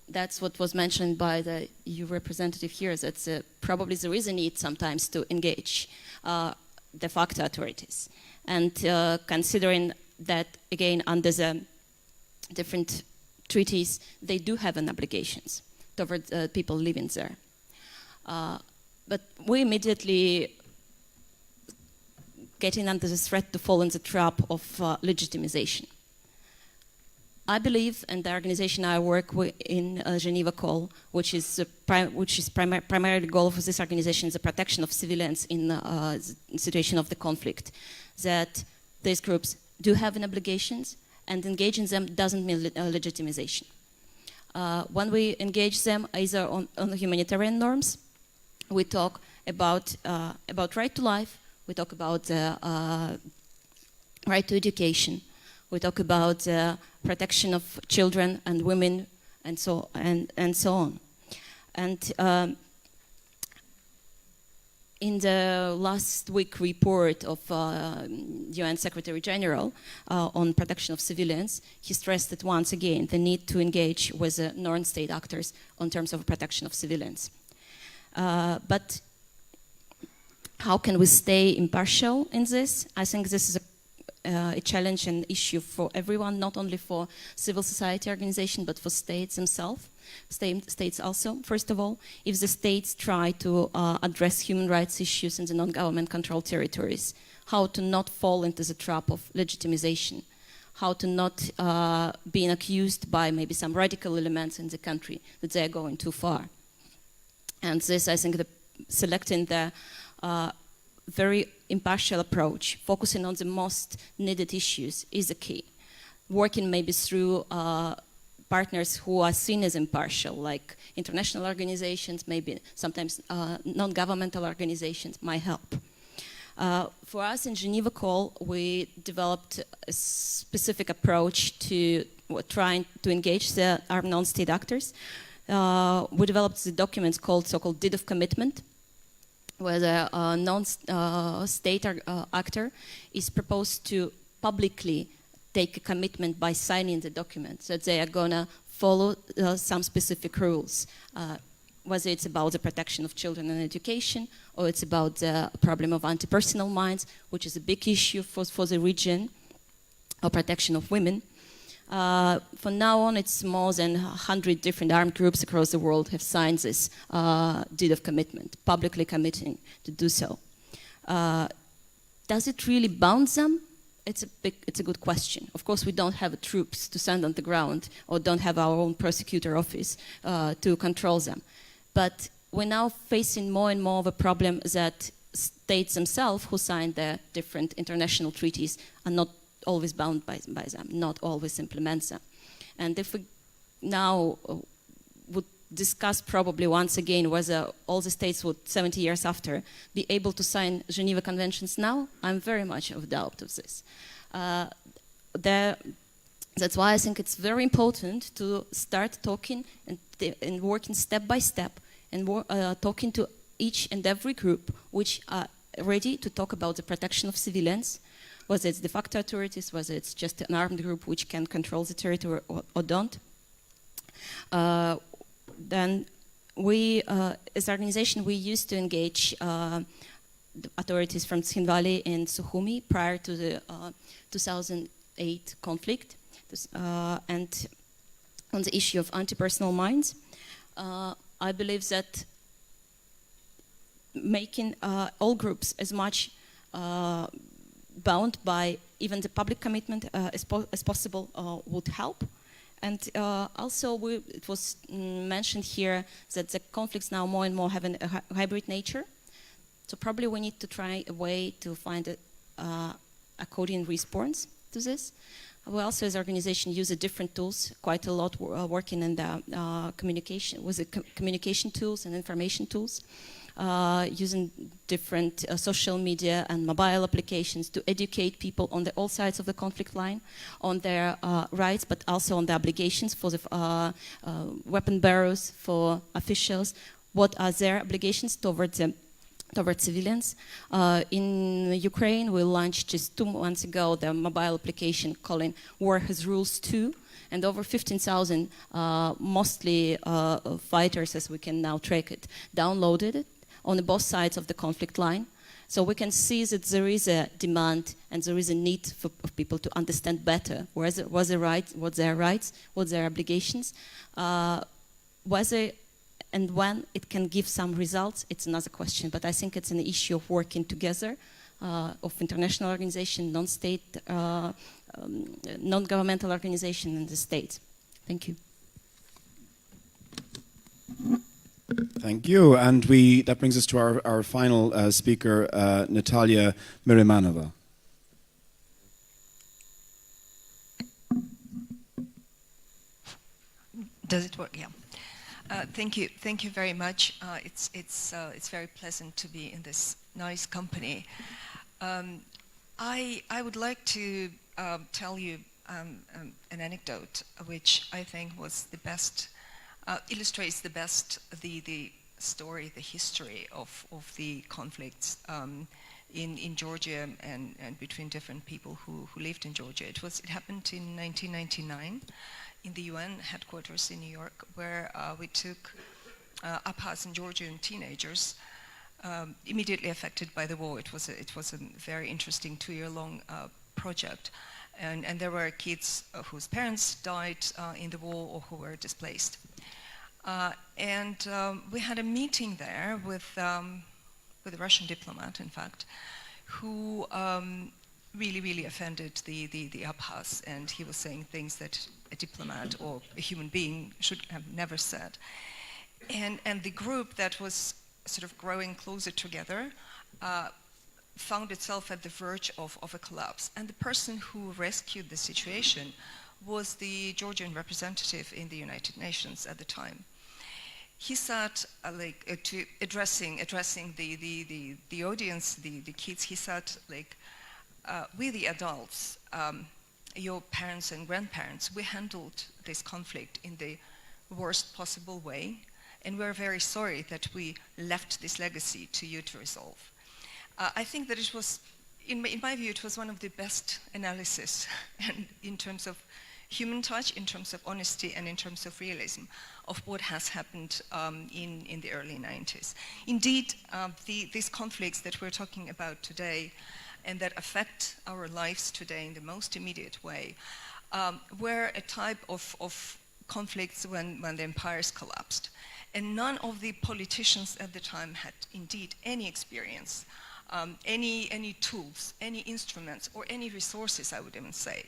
That's what was mentioned by the EU representative here, that probably there is a need sometimes to engage de facto authorities. And considering that, again, under the different treaties, they do have an obligations towards people living there. But we immediately getting under the threat to fall in the trap of legitimization. I believe, and the organization I work with in Geneva Call, which is primarily the goal of this organization, is the protection of civilians in the situation of the conflict, that these groups do have an obligations, and engaging them doesn't mean legitimization. When we engage them either on the humanitarian norms, we talk about right to life, we talk about right to education, we talk about protection of children and women, and so on. And in the last week report of UN Secretary General on protection of civilians, he stressed that once again the need to engage with non-state actors on terms of protection of civilians. But how can we stay impartial in this? I think this is a challenge and issue for everyone, not only for civil society organizations, but for states themselves. States also, first of all, if the states try to address human rights issues in the non-government controlled territories, how to not fall into the trap of legitimization, how to not being accused by maybe some radical elements in the country that they are going too far. And this, I think, selecting the very impartial approach, focusing on the most needed issues, is the key. Working maybe through partners who are seen as impartial, like international organizations, maybe sometimes non-governmental organizations might help. For us in Geneva Call, we developed a specific approach to trying to engage the armed non-state actors. We developed the documents called so-called deed of commitment, where the non-state actor is proposed to publicly take a commitment by signing the document that they are going to follow some specific rules, whether it's about the protection of children and education, or it's about the problem of anti-personal mines, which is a big issue for the region, or protection of women. From now on, it's more than 100 different armed groups across the world have signed this deed of commitment, publicly committing to do so. Does it really bound them? It's a good question. Of course, we don't have troops to send on the ground, or don't have our own prosecutor office to control them. But we're now facing more and more of a problem that states themselves who signed the different international treaties are not always bound by them, not always implement them. And if we now would discuss probably once again whether all the states would 70 years after be able to sign Geneva Conventions now, I'm very much of doubt of this. That's why I think it's very important to start talking and working step by step, and talking to each and every group which are ready to talk about the protection of civilians, whether it's de facto authorities, whether it's just an armed group which can control the territory or don't. Then we, as an organization, we used to engage the authorities from Tshinvali and Sukhumi prior to the 2008 conflict, and on the issue of anti-personal mines. I believe that making all groups as much bound by even the public commitment as possible would help. And also it was mentioned here that the conflicts now more and more have a hybrid nature. So probably we need to try a way to find a coding response to this. We also, as an organization, use different tools, quite a lot working in the communication, with the communication tools and information tools. using different social media and mobile applications to educate people on all sides of the conflict line, on their rights, but also on the obligations for the weapon bearers, for officials. What are their obligations towards civilians? In Ukraine, we launched just 2 months ago the mobile application calling War Has Rules 2, and over 15,000, mostly fighters, as we can now track it, downloaded it on both sides of the conflict line. So we can see that there is a demand and there is a need of people to understand better what's their rights, what their obligations, whether and when it can give some results, it's another question. But I think it's an issue of working together, of international organization, non-state, non-governmental organization, and the state. Thank you. Thank you. And that brings us to our final speaker, Natalia Mirimanova. Does it work? Yeah. Thank you very much. It's very pleasant to be in this nice company. I would like to tell you an anecdote which I think was the best, illustrates the best the story, the history of the conflicts in Georgia and between different people who lived in Georgia. It happened in 1999. In the UN headquarters in New York, where we took Abkhaz and Georgian teenagers immediately affected by the war. It was a very interesting 2-year-long project, and there were kids whose parents died in the war or who were displaced. And we had a meeting there with a Russian diplomat, in fact, who really offended the Abkhaz, and he was saying things that a diplomat or a human being should have never said. And the group that was sort of growing closer together found itself at the verge of a collapse. And the person who rescued the situation was the Georgian representative in the United Nations at the time. He sat addressing the audience, the kids. He sat we the adults, your parents and grandparents, we handled this conflict in the worst possible way, and we're very sorry that we left this legacy to you to resolve. I think that it was, in my view, it was one of the best analysis and in terms of human touch, in terms of honesty, and in terms of realism of what has happened in the early 90s. Indeed, these conflicts that we're talking about today and that affect our lives today in the most immediate way, were a type of conflicts when the empires collapsed. And none of the politicians at the time had indeed any experience, any tools, any instruments, or any resources, I would even say,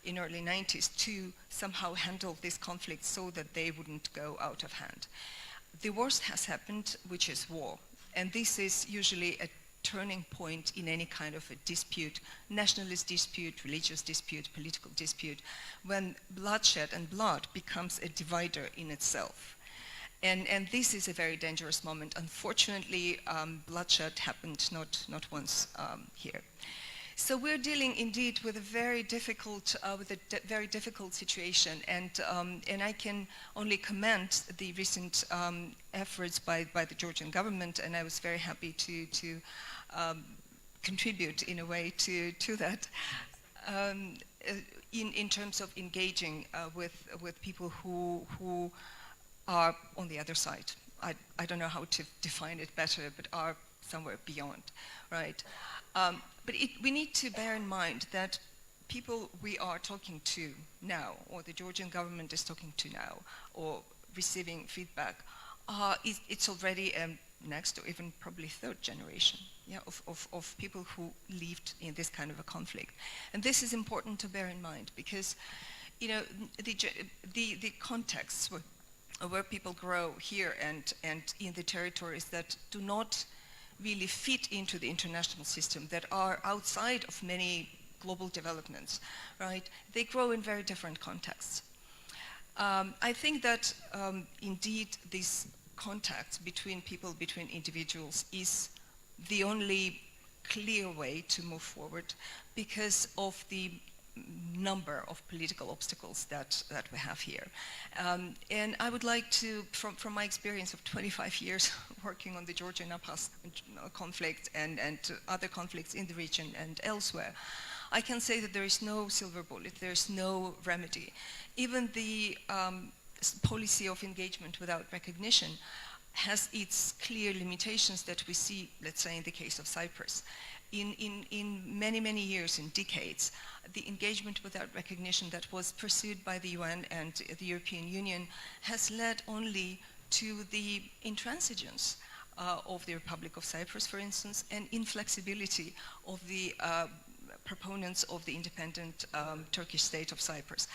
in early 90s to somehow handle this conflict so that they wouldn't go out of hand. The worst has happened, which is war. And this is usually a turning point in any kind of a dispute, nationalist dispute, religious dispute, political dispute, when bloodshed and blood becomes a divider in itself. And this is a very dangerous moment. Unfortunately, bloodshed happened not once here. So we're dealing indeed with a very difficult, very difficult situation, and I can only commend the recent efforts by the Georgian government, and I was very happy to contribute in a way to that, in terms of engaging with people who are on the other side. I don't know how to define it better, but are somewhere beyond, right? But we need to bear in mind that people we are talking to now, or the Georgian government is talking to now, or receiving feedback, it's already next or even probably third generation, yeah, of people who lived in this kind of a conflict. And this is important to bear in mind because, you know, the contexts where people grow here and in the territories that do not really fit into the international system, that are outside of many global developments, right? They grow in very different contexts. I think that indeed this contacts between people, between individuals, is the only clear way to move forward because of the number of political obstacles that we have here. And I would like to, from my experience of 25 years working on the Georgian-Abkhaz conflict and other conflicts in the region and elsewhere, I can say that there is no silver bullet, there is no remedy. Even the policy of engagement without recognition has its clear limitations that we see, let's say, in the case of Cyprus. In many, many years, in decades, the engagement without recognition that was pursued by the UN and the European Union has led only to the intransigence of the Republic of Cyprus, for instance, and inflexibility of the proponents of the independent Turkish state of Cyprus.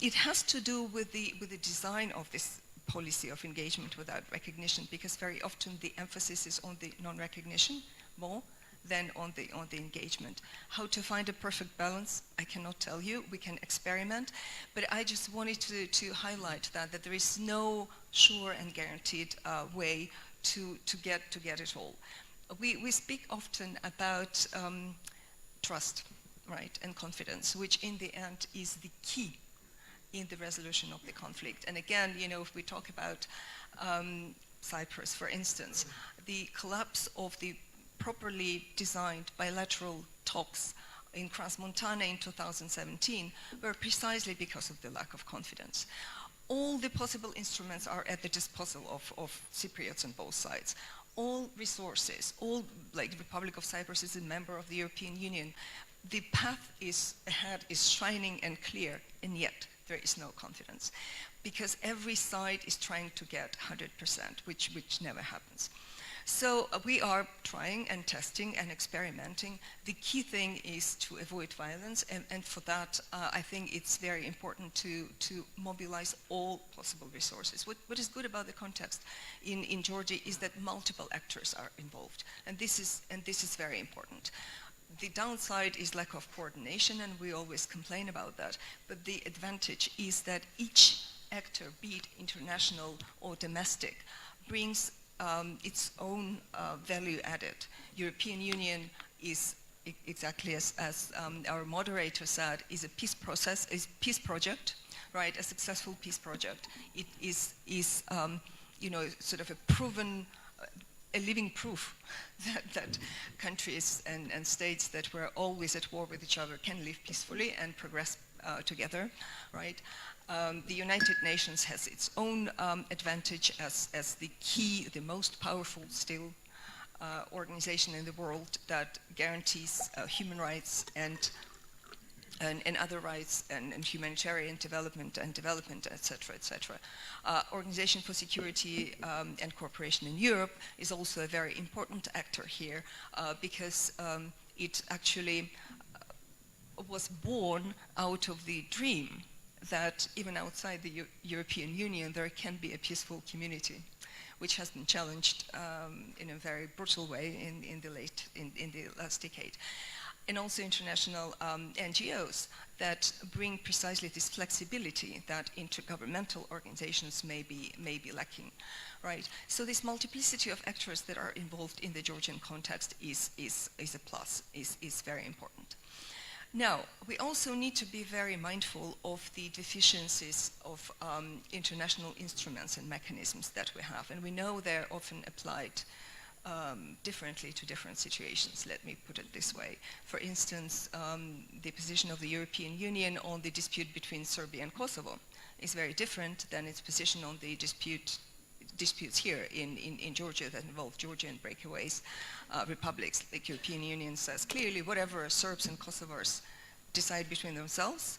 It has to do with the design of this policy of engagement without recognition, because very often the emphasis is on the non-recognition more than on the engagement. How to find a perfect balance, I cannot tell you. We can experiment, but I just wanted to highlight that there is no sure and guaranteed way to get it all. We speak often about trust, right, and confidence, which in the end is the key in the resolution of the conflict. And again, you know, if we talk about Cyprus, for instance, the collapse of the properly designed bilateral talks in Crans-Montana in 2017 were precisely because of the lack of confidence. All the possible instruments are at the disposal of Cypriots on both sides. All resources, like the Republic of Cyprus is a member of the European Union, the path ahead is shining and clear, and yet there is no confidence, because every side is trying to get 100%, which never happens. So we are trying and testing and experimenting. The key thing is to avoid violence, and for that, I think it's very important to mobilize all possible resources. What is good about the context in Georgia is that multiple actors are involved, and this is very important. The downside is lack of coordination, and we always complain about that, but the advantage is that each actor, be it international or domestic, brings its own value added. European Union is exactly as our moderator said, is a peace process, is peace project, right? A successful peace project. It is you know, sort of a proven, a living proof that countries and states that were always at war with each other can live peacefully and progress together, right? The United Nations has its own advantage as the key, the most powerful still organization in the world that guarantees human rights and other rights and humanitarian development, etc., etc. Organization for Security and Cooperation in Europe is also a very important actor here because it actually was born out of the dream that even outside the European Union there can be a peaceful community, which has been challenged in a very brutal way in the last decade. And also international NGOs that bring precisely this flexibility that intergovernmental organizations may be lacking, right? So this multiplicity of actors that are involved in the Georgian context is a plus, is very important. Now, we also need to be very mindful of the deficiencies of international instruments and mechanisms that we have, and we know they're often applied differently to different situations. Let me put it this way. For instance, the position of the European Union on the dispute between Serbia and Kosovo is very different than its position on the disputes here in Georgia that involve Georgian breakaways, republics. The European Union says clearly whatever Serbs and Kosovars decide between themselves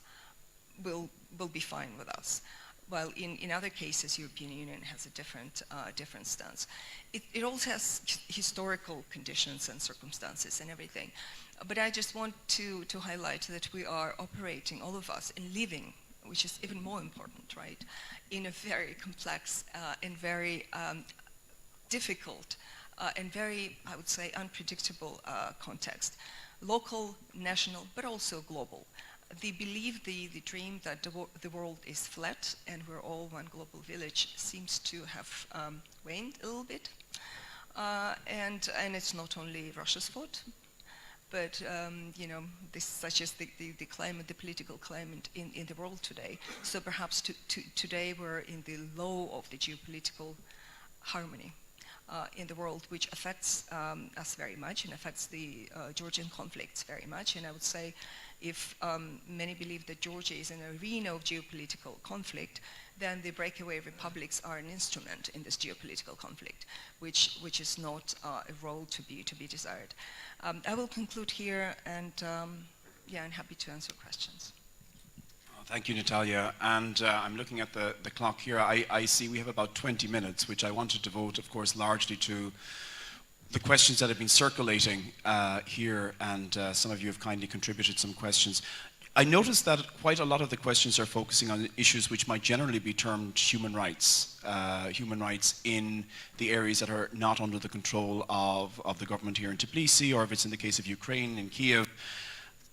will be fine with us. While in other cases, European Union has a different stance. It also has historical conditions and circumstances and everything. But I just want to highlight that we are operating, all of us, and living, which is even more important, right, in a very complex and very difficult and very, I would say, unpredictable context. Local, national, but also global. the belief, the dream that the world is flat and we're all one global village seems to have waned a little bit. And it's not only Russia's fault, but you know, this such as the climate, the political climate in the world today. So perhaps today we're in the low of the geopolitical harmony in the world, which affects us very much and affects the Georgian conflicts very much. And I would say, if many believe that Georgia is an arena of geopolitical conflict, then the breakaway republics are an instrument in this geopolitical conflict, which is not a role to be desired. I will conclude here, and yeah, I'm happy to answer questions. Thank you, Natalia. And I'm looking at the clock here. I see we have about 20 minutes, which I want to devote, of course, largely to the questions that have been circulating here, and some of you have kindly contributed some questions. I noticed that quite a lot of the questions are focusing on issues which might generally be termed human rights in the areas that are not under the control of the government here in Tbilisi, or if it's in the case of Ukraine, in Kiev.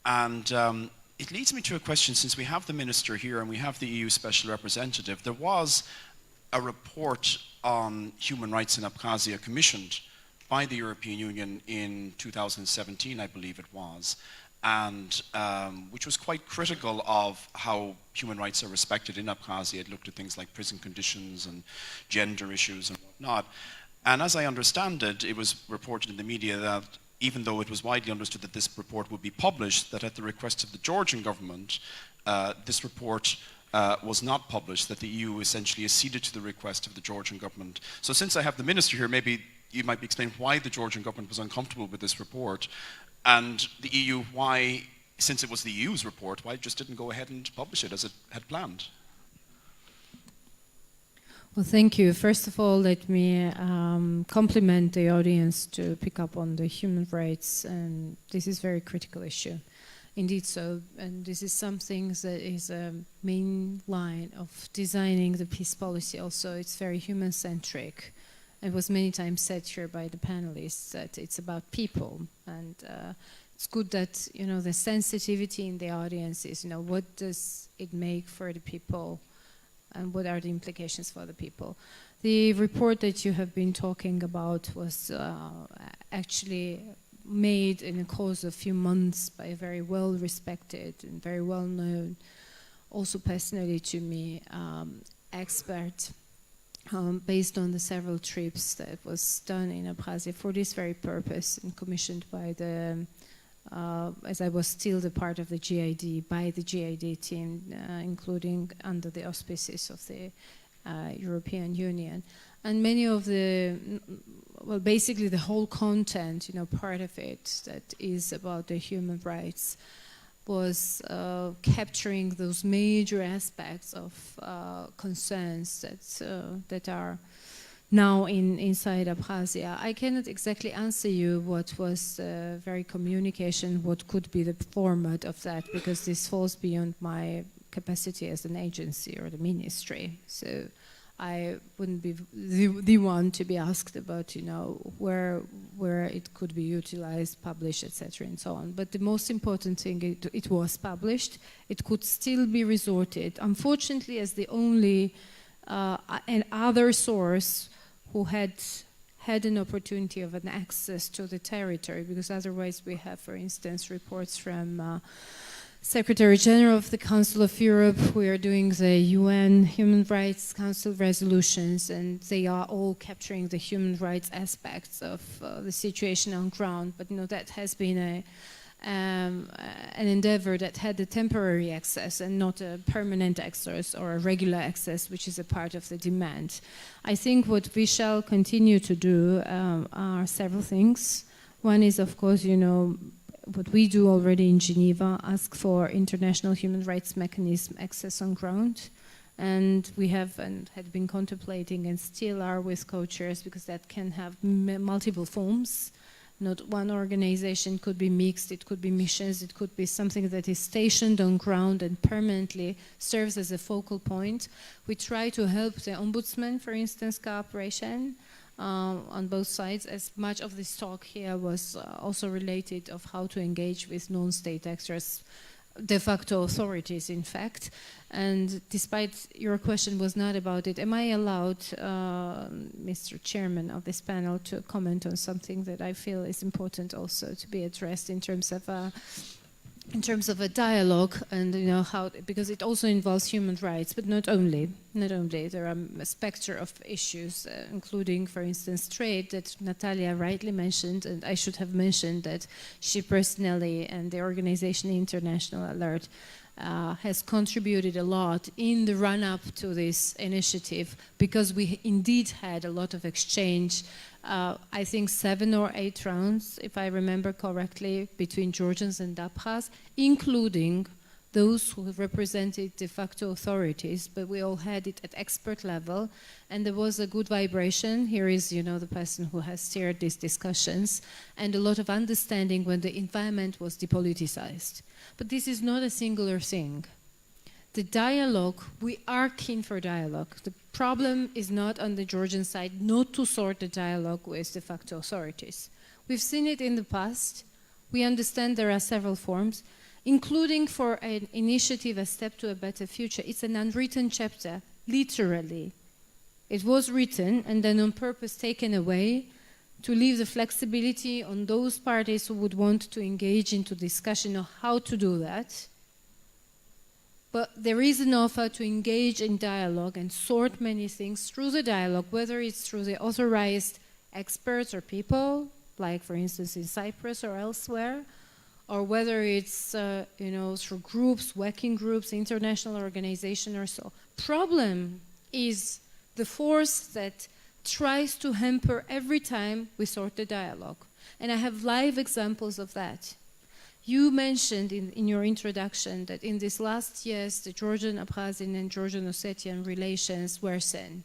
And it leads me to a question, since we have the minister here and we have the EU Special Representative. There was a report on human rights in Abkhazia commissioned by the European Union in 2017, I believe it was, and which was quite critical of how human rights are respected in Abkhazia. It looked at things like prison conditions and gender issues and whatnot. And as I understand it, it was reported in the media that even though it was widely understood that this report would be published, that at the request of the Georgian government, this report was not published, that the EU essentially acceded to the request of the Georgian government. So since I have the minister here, maybe you might be explaining why the Georgian government was uncomfortable with this report, and the EU, why, since it was the EU's report, why it just didn't go ahead and publish it as it had planned. Well, thank you. First of all, let me compliment the audience to pick up on the human rights, and this is a very critical issue. Indeed so, and this is something that is a main line of designing the peace policy also. It's very human-centric. It was many times said here by the panelists that it's about people, and it's good that, you know, the sensitivity in the audience is, you know, what does it make for the people and what are the implications for the people. The report that you have been talking about was actually made in the course of a few months by a very well-respected and very well-known, also personally to me, expert, based on the several trips that was done in Abkhazia for this very purpose, and commissioned by the, as I was still the part of the GID, by the GID team, including under the auspices of the European Union. And many of the, well, basically the whole content, you know, part of it that is about the human rights was capturing those major aspects of concerns that are now inside Abkhazia. I cannot exactly answer you what was the very communication, what could be the format of that, because this falls beyond my capacity as an agency or the ministry. So I wouldn't be the one to be asked about, you know, where it could be utilized, published, etc., and so on. But the most important thing, it was published. It could still be resorted, unfortunately, as the only and other source who had an opportunity of an access to the territory, because otherwise we have, for instance, reports from Secretary General of the Council of Europe. We are doing the UN Human Rights Council resolutions, and they are all capturing the human rights aspects of the situation on ground. But you know, that has been an endeavor that had a temporary access and not a permanent access or a regular access, which is a part of the demand. I think what we shall continue to do are several things. One is, of course, you know, what we do already in Geneva, ask for international human rights mechanism access on ground. And we have and had been contemplating and still are with co-chairs, because that can have multiple forms. Not one organization, could be mixed, it could be missions, it could be something that is stationed on ground and permanently serves as a focal point. We try to help the ombudsman, for instance, cooperation on both sides, as much of this talk here was also related of how to engage with non-state actors. de facto authorities, in fact. And despite your question was not about it, am I allowed, Mr. Chairman of this panel, to comment on something that I feel is important also to be addressed in terms of a dialogue, and how, because it also involves human rights, but not only. There are a spectrum of issues, including, for instance, trade, that Natalia rightly mentioned, and I should have mentioned that she personally and the organization International Alert has contributed a lot in the run-up to this initiative, because we indeed had a lot of exchange. I think 7 or 8 rounds, if I remember correctly, between Georgians and Abkhaz, including those who represented de facto authorities, but we all had it at expert level, and there was a good vibration. Here is, the person who has steered these discussions, and a lot of understanding when the environment was depoliticized. But this is not a singular thing. The dialogue, we are keen for dialogue. The problem is not on the Georgian side not to sort the dialogue with de facto authorities. We've seen it in the past. We understand there are several forms, including for an initiative, A Step to a Better Future. It's an unwritten chapter, literally. It was written and then on purpose taken away to leave the flexibility on those parties who would want to engage into discussion of how to do that. But there is an offer to engage in dialogue and sort many things through the dialogue, whether it's through the authorized experts or people, like for instance in Cyprus or elsewhere, or whether it's through groups, working groups, international organization or so. Problem is the force that tries to hamper every time we sort the dialogue. And I have live examples of that. You mentioned in your introduction that in these last years, the Georgian Abkhazian and Georgian Ossetian relations worsen.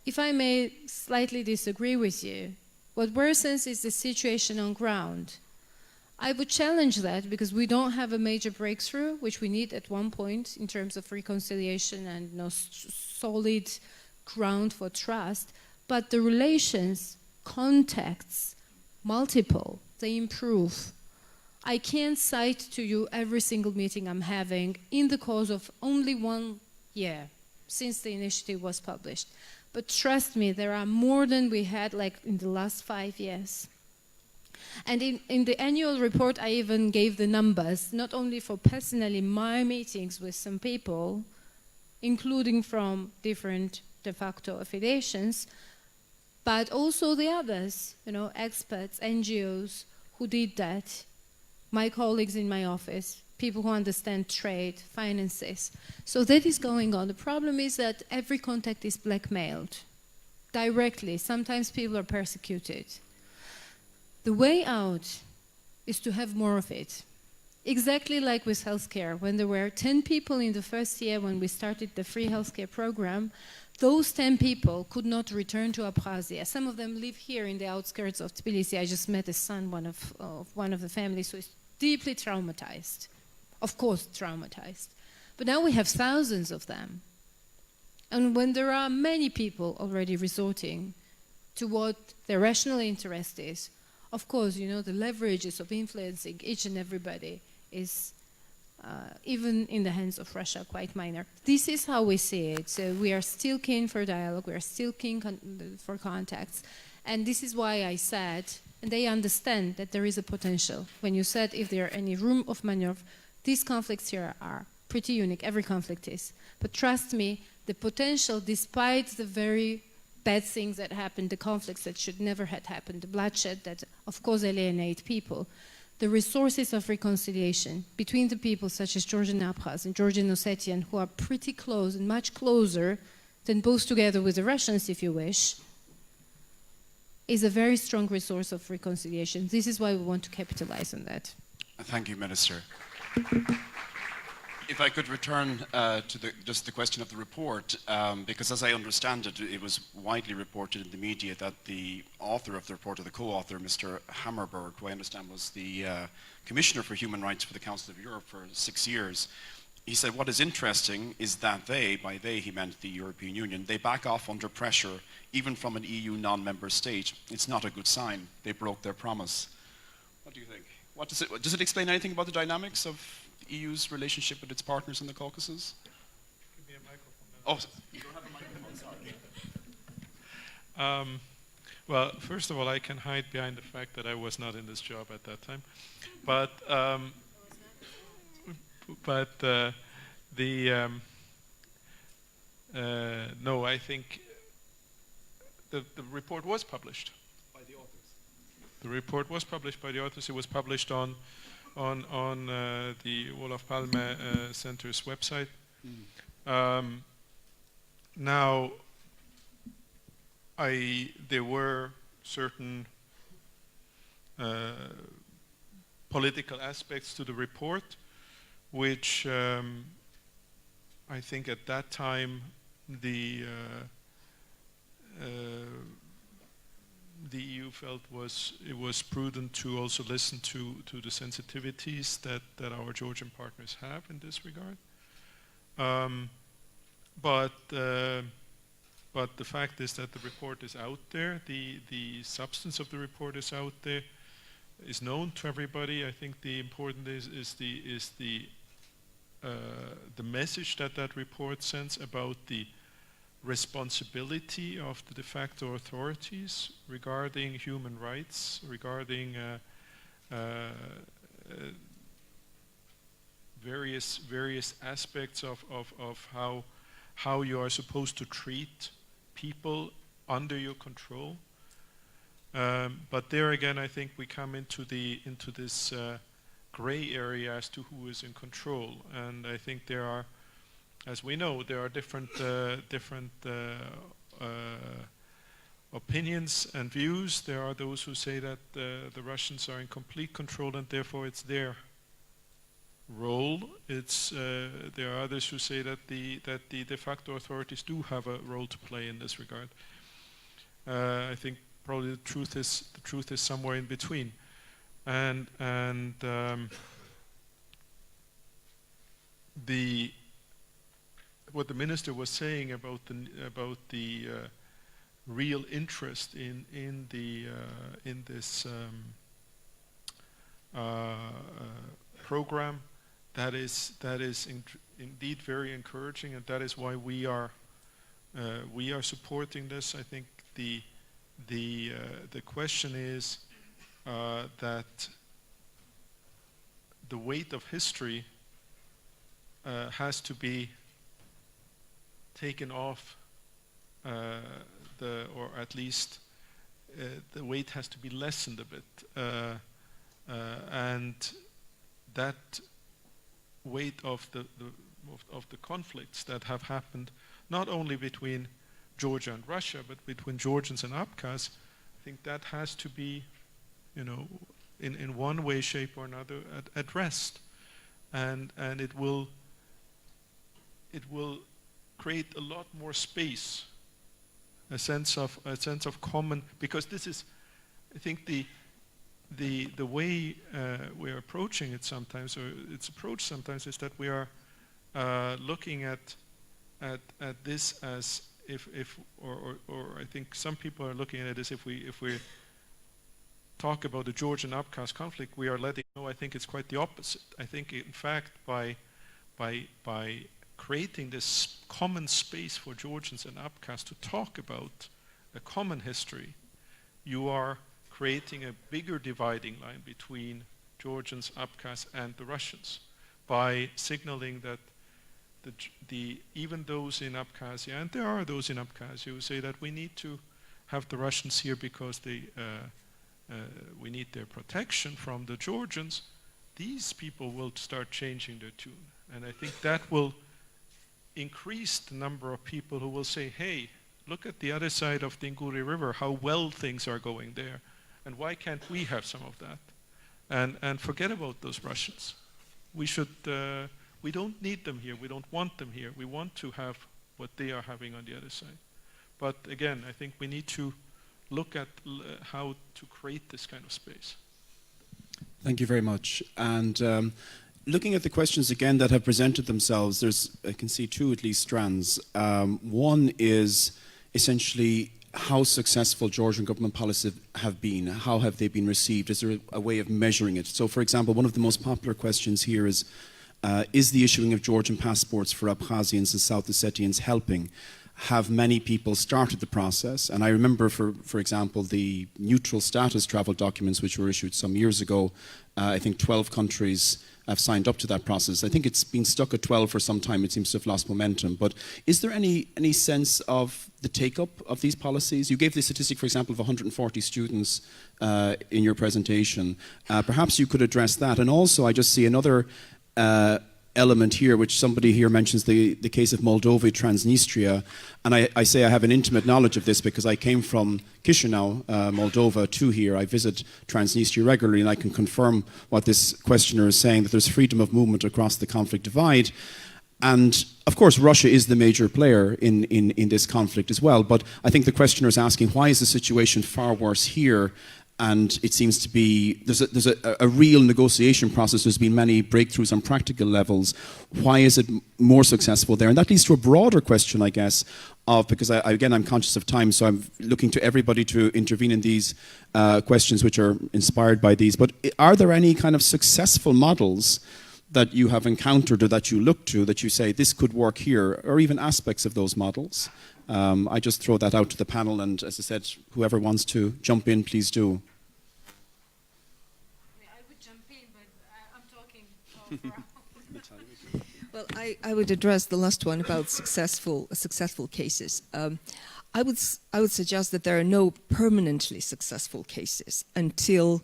If I may slightly disagree with you, what worsens is the situation on ground. I would challenge that because we don't have a major breakthrough, which we need at one point in terms of reconciliation and solid ground for trust. But the relations, contacts, multiple, they improve. I can't cite to you every single meeting I'm having in the course of only 1 year since the initiative was published. But trust me, there are more than we had like in the last 5 years. And in the annual report, I even gave the numbers, not only for personally my meetings with some people, including from different de facto affiliations, but also the others, experts, NGOs who did that, my colleagues in my office, people who understand trade, finances. So that is going on. The problem is that every contact is blackmailed directly. Sometimes people are persecuted. The way out is to have more of it. Exactly like with healthcare. When there were 10 people in the first year when we started the free healthcare program, those 10 people could not return to Abkhazia. Some of them live here in the outskirts of Tbilisi. I just met a son, one of the families, who is deeply traumatized. Of course, traumatized. But now we have thousands of them. And when there are many people already resorting to what their rational interest is, of course, the leverages of influencing each and everybody is, even in the hands of Russia, quite minor. This is how we see it. So we are still keen for dialogue. We are still keen for contacts. And this is why I said, and they understand that there is a potential. When you said if there are any room of maneuver, these conflicts here are pretty unique. Every conflict is. But trust me, the potential, despite the very bad things that happened, the conflicts that should never have happened, the bloodshed that, of course, alienate people, the resources of reconciliation between the people such as Georgian Abkhaz and Georgian Ossetian, who are pretty close and much closer than both together with the Russians, if you wish, is a very strong resource of reconciliation. This is why we want to capitalize on that. Thank you, Minister. If I could return to just the question of the report, because as I understand it, it was widely reported in the media that the author of the report, or the co-author, Mr. Hammerberg, who I understand was the Commissioner for Human Rights for the Council of Europe for 6 years, he said what is interesting is that they, by they he meant the European Union, they back off under pressure even from an EU non-member state. It's not a good sign. They broke their promise. What do you think? Does it explain anything about the dynamics of EU's relationship with its partners in the Caucasus? Give me a microphone now. Oh, you don't have a microphone, sorry. Well, first of all, I can hide behind the fact that I was not in this job at that time, but no, I think the report was published. By the authors. The report was published by the authors. It was published on the Olof Palme Center's website. Now, there were certain political aspects to the report, which I think at that time the EU felt it was prudent to also listen to the sensitivities that our Georgian partners have in this regard. But the fact is that the report is out there. The substance of the report is out there, is known to everybody. I think the important is the message that report sends about the responsibility of the de facto authorities regarding human rights, regarding various aspects of how you are supposed to treat people under your control. But there again, I think we come into this gray area as to who is in control, and I think there are, as we know, there are different opinions and views. There are those who say that the Russians are in complete control and therefore it's their role. There are others who say that the de facto authorities do have a role to play in this regard. I think probably the truth is somewhere in between, and what the minister was saying about the real interest in this program, that is indeed very encouraging, and that is why we are supporting this. I think the question is that the weight of history has to be taken off, or at least the weight has to be lessened a bit, and that weight of the conflicts that have happened not only between Georgia and Russia, but between Georgians and Abkhaz, I think that has to be, in one way, shape, or another, addressed, and it will create a lot more space, a sense of common, because this is, I think, the way we're approaching it sometimes, or it's approached sometimes, is that we are looking at this as or I think some people are looking at it as if we talk about the Georgian Abkhaz conflict, we are letting know. I think it's quite the opposite. I think, in fact, by creating this common space for Georgians and Abkhaz to talk about a common history, you are creating a bigger dividing line between Georgians, Abkhaz, and the Russians, by signaling that even those in Abkhazia, and there are those in Abkhazia who say that we need to have the Russians here because we need their protection from the Georgians, these people will start changing their tune. And I think that will increase the number of people who will say, hey, look at the other side of the Nguri River, how well things are going there, and why can't we have some of that? And forget about those Russians. We don't need them here, we don't want them here, we want to have what they are having on the other side. But again, I think we need to look at how to create this kind of space. Thank you very much. And looking at the questions again that have presented themselves, I can see two at least strands. One is essentially how successful Georgian government policies have been. How have they been received? Is there a way of measuring it? So, for example, one of the most popular questions here is, Is the issuing of Georgian passports for Abkhazians and South Ossetians helping? Have many people started the process? And I remember, for example, the neutral status travel documents which were issued some years ago. I think 12 countries have signed up to that process. I think it's been stuck at 12 for some time. It seems to have lost momentum. But is there any sense of the take-up of these policies? You gave the statistic, for example, of 140 students in your presentation. Perhaps you could address that. And also, I just see another element here, which somebody here mentions the case of Moldova, Transnistria. And I say I have an intimate knowledge of this because I came from Chisinau, Moldova, to here. I visit Transnistria regularly, and I can confirm what this questioner is saying, that there's freedom of movement across the conflict divide. And of course, Russia is the major player in this conflict as well. But I think the questioner is asking, why is the situation far worse here? And it seems to be, there's a real negotiation process. There's been many breakthroughs on practical levels. Why is it more successful there? And that leads to a broader question, I guess, because again, I'm conscious of time, so I'm looking to everybody to intervene in these questions which are inspired by these. But are there any kind of successful models that you have encountered or that you look to, that you say, this could work here, or even aspects of those models? I just throw that out to the panel, and as I said, whoever wants to jump in, please do. I would jump in, but I'm talking for Well, I would address the last one about successful cases. I would suggest that there are no permanently successful cases until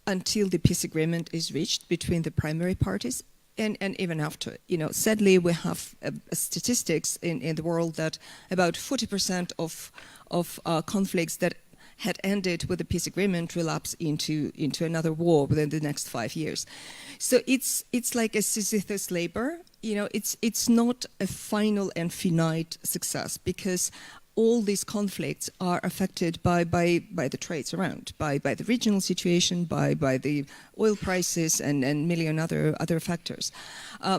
the peace agreement is reached between the primary parties. And even after, sadly, we have statistics in the world that about 40% of conflicts that had ended with a peace agreement relapse into another war within the next 5 years. So it's like a Sisyphus labor. It's not a final and finite success, because all these conflicts are affected by the trades around, by the regional situation, by the oil prices and million other factors.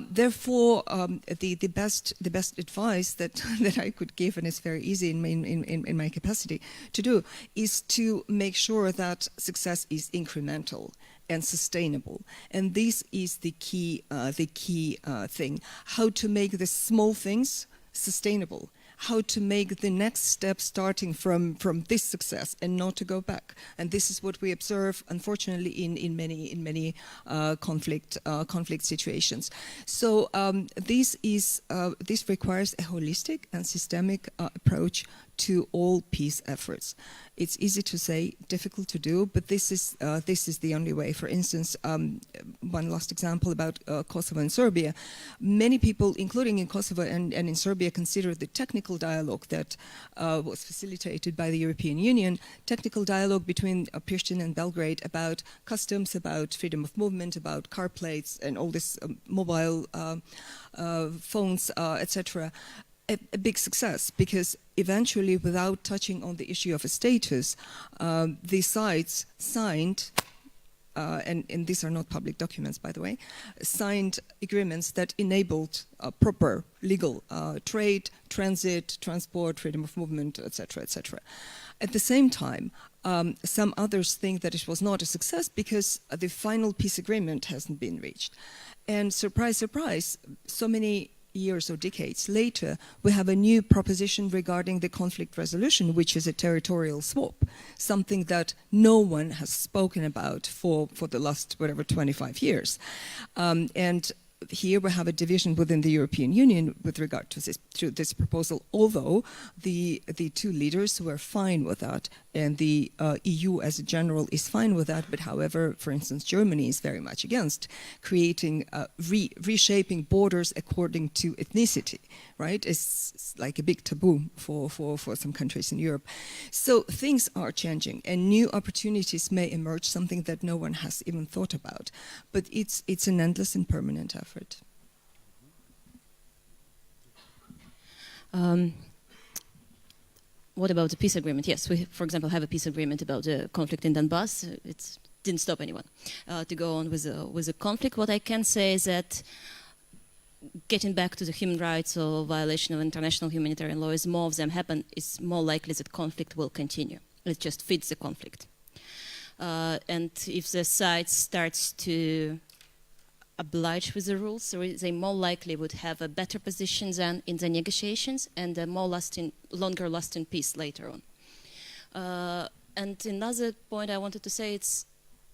Therefore, the best advice that I could give, and it's very easy in my capacity to do, is to make sure that success is incremental and sustainable. And this is the key thing: how to make the small things sustainable. How to make the next step starting from this success and not to go back. And this is what we observe, unfortunately, in many conflict situations. So this requires a holistic and systemic approach to all peace efforts. It's easy to say, difficult to do, but this is the only way. For instance, one last example about Kosovo and Serbia. Many people, including in Kosovo and in Serbia, consider the technical dialogue that was facilitated by the European Union, technical dialogue between Pristina and Belgrade about customs, about freedom of movement, about car plates and all this mobile phones, etc., a big success, because eventually, without touching on the issue of a status, the sides signed, and these are not public documents, by the way, signed agreements that enabled proper legal trade, transit, transport, freedom of movement, etc., etc. At the same time, some others think that it was not a success because the final peace agreement hasn't been reached. And surprise, surprise, so many years or decades later, we have a new proposition regarding the conflict resolution, which is a territorial swap, something that no one has spoken about for the last, 25 years. And here we have a division within the European Union with regard to this proposal, although the two leaders were fine with that, and the EU as a general is fine with that, but however, for instance, Germany is very much against creating, reshaping borders according to ethnicity, right? It's like a big taboo for some countries in Europe. So things are changing, and new opportunities may emerge, something that no one has even thought about. But it's an endless and permanent effort. What about the peace agreement? Yes, we, for example, have a peace agreement about the conflict in Donbass. It didn't stop anyone to go on with the conflict. What I can say is that getting back to the human rights or violation of international humanitarian law, as more of them happen, it's more likely that conflict will continue. It just feeds the conflict. And if the side starts to obliged with the rules, so they more likely would have a better position than in the negotiations and a longer lasting peace later on. And another point I wanted to say, it's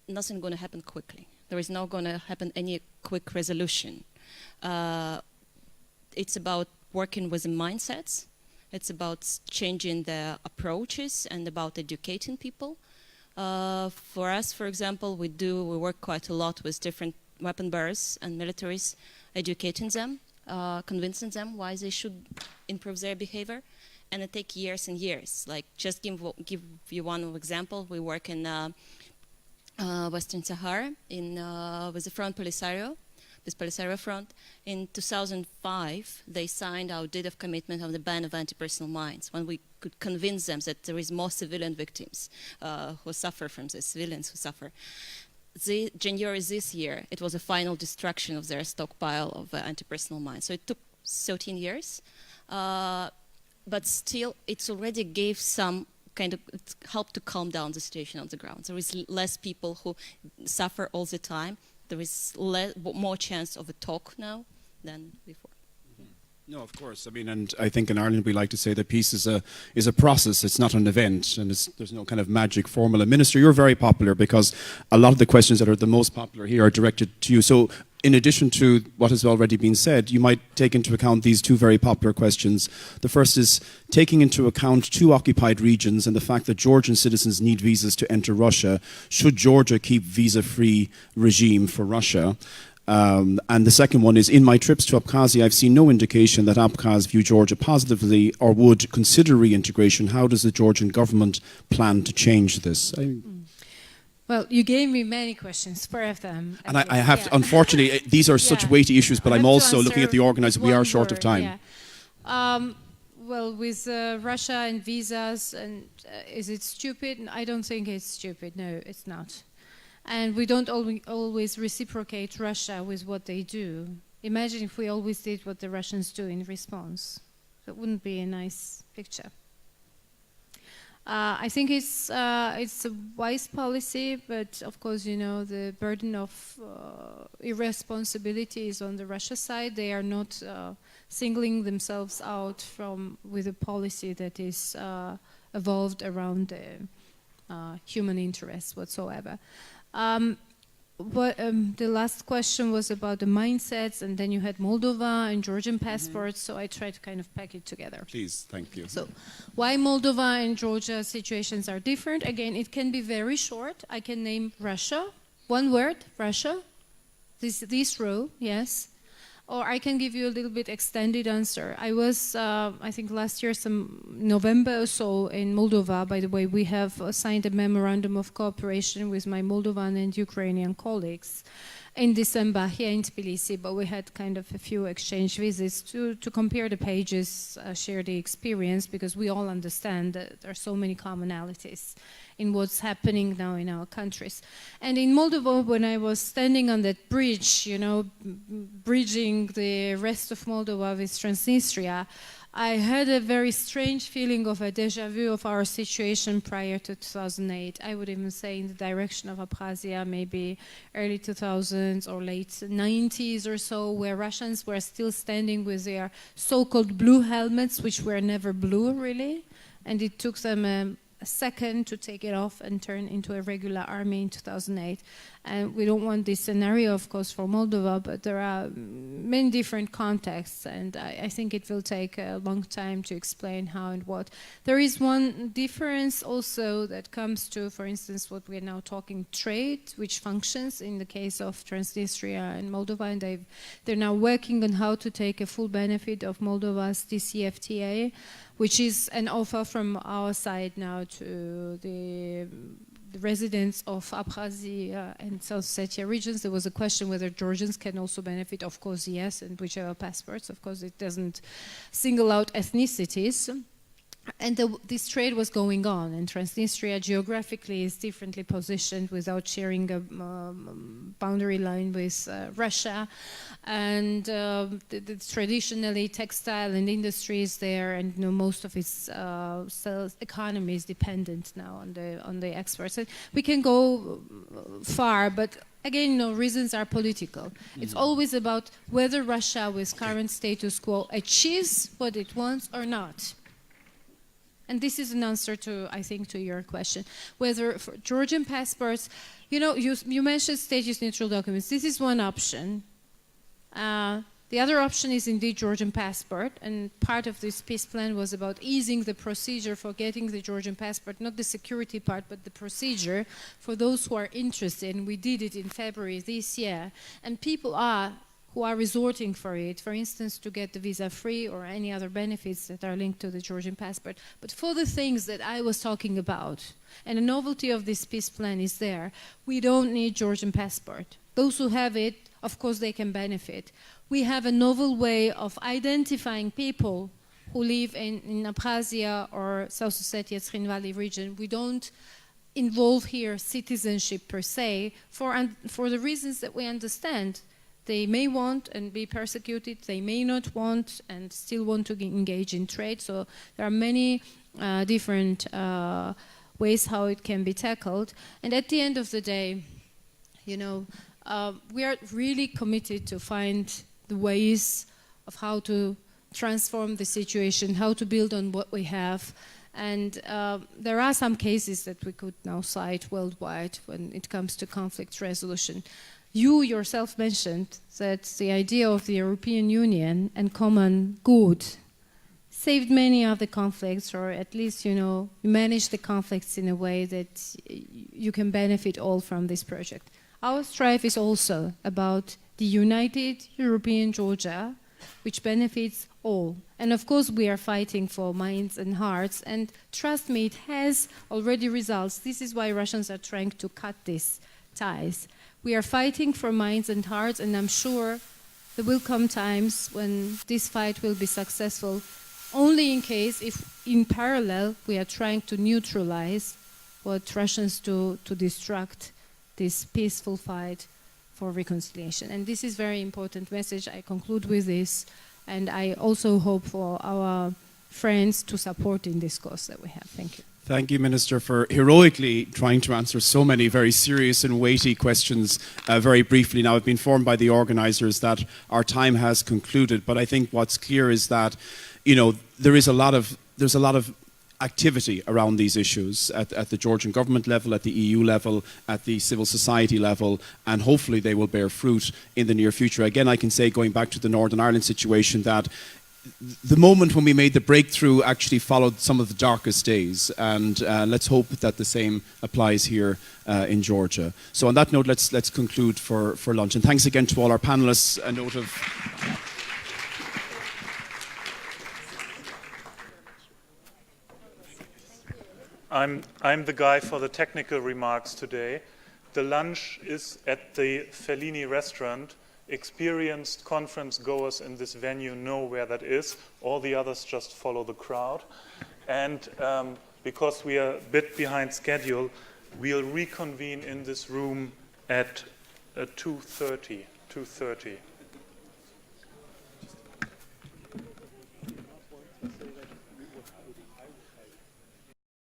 nothing going to happen quickly. There is not going to happen any quick resolution. It's about working with the mindsets. It's about changing the approaches and about educating people. For us, for example, we work quite a lot with different weapon bearers and militaries, educating them, convincing them why they should improve their behavior. And it takes years and years. Like, just give you one example. We work in Western Sahara with the Front Polisario, this Polisario Front. In 2005, they signed our deed of commitment on the ban of anti-personnel mines, when we could convince them that there is more civilian victims who suffer from this, civilians who suffer. January this year, it was a final destruction of their stockpile of anti-personnel mines. So it took 13 years, but still, it's already gave some kind of, it helped to calm down the situation on the ground. There is less people who suffer all the time. There is more chance of a talk now than before. No, of course. I mean, and I think in Ireland we like to say that peace is a process. It's not an event, and there's no kind of magic formula. Minister, you're very popular because a lot of the questions that are the most popular here are directed to you. So, in addition to what has already been said, you might take into account these two very popular questions. The first is taking into account two occupied regions and the fact that Georgian citizens need visas to enter Russia. Should Georgia keep visa-free regime for Russia? And the second one is, in my trips to Abkhazia, I've seen no indication that Abkhaz view Georgia positively or would consider reintegration. How does the Georgian government plan to change this? Well, you gave me many questions, 4 of them. And I have to, unfortunately, these are such weighty issues, but I'm also looking at the organizer. We are short of time. Yeah. Well, with Russia and visas, and is it stupid? I don't think it's stupid. No, it's not. And we don't always reciprocate Russia with what they do. Imagine if we always did what the Russians do in response. That wouldn't be a nice picture. I think it's a wise policy, but of course, you know, the burden of irresponsibility is on the Russia side. They are not singling themselves out with a policy that is evolved around human interests whatsoever. The last question was about the mindsets, and then you had Moldova and Georgian passports, so I tried to kind of pack it together. Please, thank you. So, why Moldova and Georgia situations are different? Again, it can be very short. I can name Russia, one word, Russia, this row, yes. Or I can give you a little bit extended answer. I was, I think last year, some November or so in Moldova. By the way, we have signed a memorandum of cooperation with my Moldovan and Ukrainian colleagues in December here in Tbilisi, but we had kind of a few exchange visits to compare the pages, share the experience, because we all understand that there are so many commonalities in what's happening now in our countries. And in Moldova, when I was standing on that bridge, you know, bridging the rest of Moldova with Transnistria, I had a very strange feeling of a déjà vu of our situation prior to 2008. I would even say in the direction of Abkhazia, maybe early 2000s or late 90s or so, where Russians were still standing with their so-called blue helmets, which were never blue, really. And it took them a second to take it off and turn into a regular army in 2008. And we don't want this scenario, of course, for Moldova, but there are many different contexts, and I think it will take a long time to explain how and what. There is one difference also that comes to, for instance, what we are now talking trade, which functions in the case of Transnistria and Moldova, and they're now working on how to take a full benefit of Moldova's DCFTA, which is an offer from our side now to the residents of Abkhazia and South Ossetia regions. There was a question whether Georgians can also benefit. Of course, yes, and whichever passports. Of course, it doesn't single out ethnicities. And this trade was going on, and Transnistria geographically is differently positioned without sharing a boundary line with Russia. And the traditionally textile and industry is there, and most of its economy is dependent now on the exports. And we can go far, but again, reasons are political. It's always about whether Russia, with current status quo, achieves what it wants or not. And this is an answer to, I think, to your question. Whether for Georgian passports, you mentioned status neutral documents. This is one option. The other option is indeed Georgian passport, and part of this peace plan was about easing the procedure for getting the Georgian passport, not the security part, but the procedure for those who are interested. And we did it in February this year. And people who are resorting for it, for instance, to get the visa-free or any other benefits that are linked to the Georgian passport. But for the things that I was talking about, and the novelty of this peace plan is there, we don't need Georgian passport. Those who have it, of course, they can benefit. We have a novel way of identifying people who live in Abkhazia or South Ossetia, Trin Valley region. We don't involve here citizenship per se, for the reasons that we understand. They may want and be persecuted, they may not want and still want to engage in trade. So there are many different ways how it can be tackled. And at the end of the day, we are really committed to find the ways of how to transform the situation, how to build on what we have. And there are some cases that we could now cite worldwide when it comes to conflict resolution. You yourself mentioned that the idea of the European Union and common good saved many of the conflicts, or at least, you manage the conflicts in a way that you can benefit all from this project. Our strive is also about the united European Georgia, which benefits all. And of course, we are fighting for minds and hearts, and trust me, it has already results. This is why Russians are trying to cut these ties. We are fighting for minds and hearts, and I'm sure there will come times when this fight will be successful, only in case if in parallel we are trying to neutralize what Russians do to distract this peaceful fight for reconciliation. And this is a very important message. I conclude with this, and I also hope for our friends to support in this cause that we have. Thank you. Thank you, Minister, for heroically trying to answer so many very serious and weighty questions very briefly. Now, I've been informed by the organisers that our time has concluded, but I think what's clear is that, there's a lot of activity around these issues at the Georgian government level, at the EU level, at the civil society level, and hopefully they will bear fruit in the near future. Again, I can say, going back to the Northern Ireland situation, that the moment when we made the breakthrough actually followed some of the darkest days, and let's hope that the same applies here in Georgia. So on that note, let's conclude for lunch. And thanks again to all our panelists. A note of... I'm the guy for the technical remarks today. The lunch is at the Fellini restaurant. Experienced conference goers in this venue know where that is. All the others just follow the crowd. And because we are a bit behind schedule, we'll reconvene in this room at 2:30.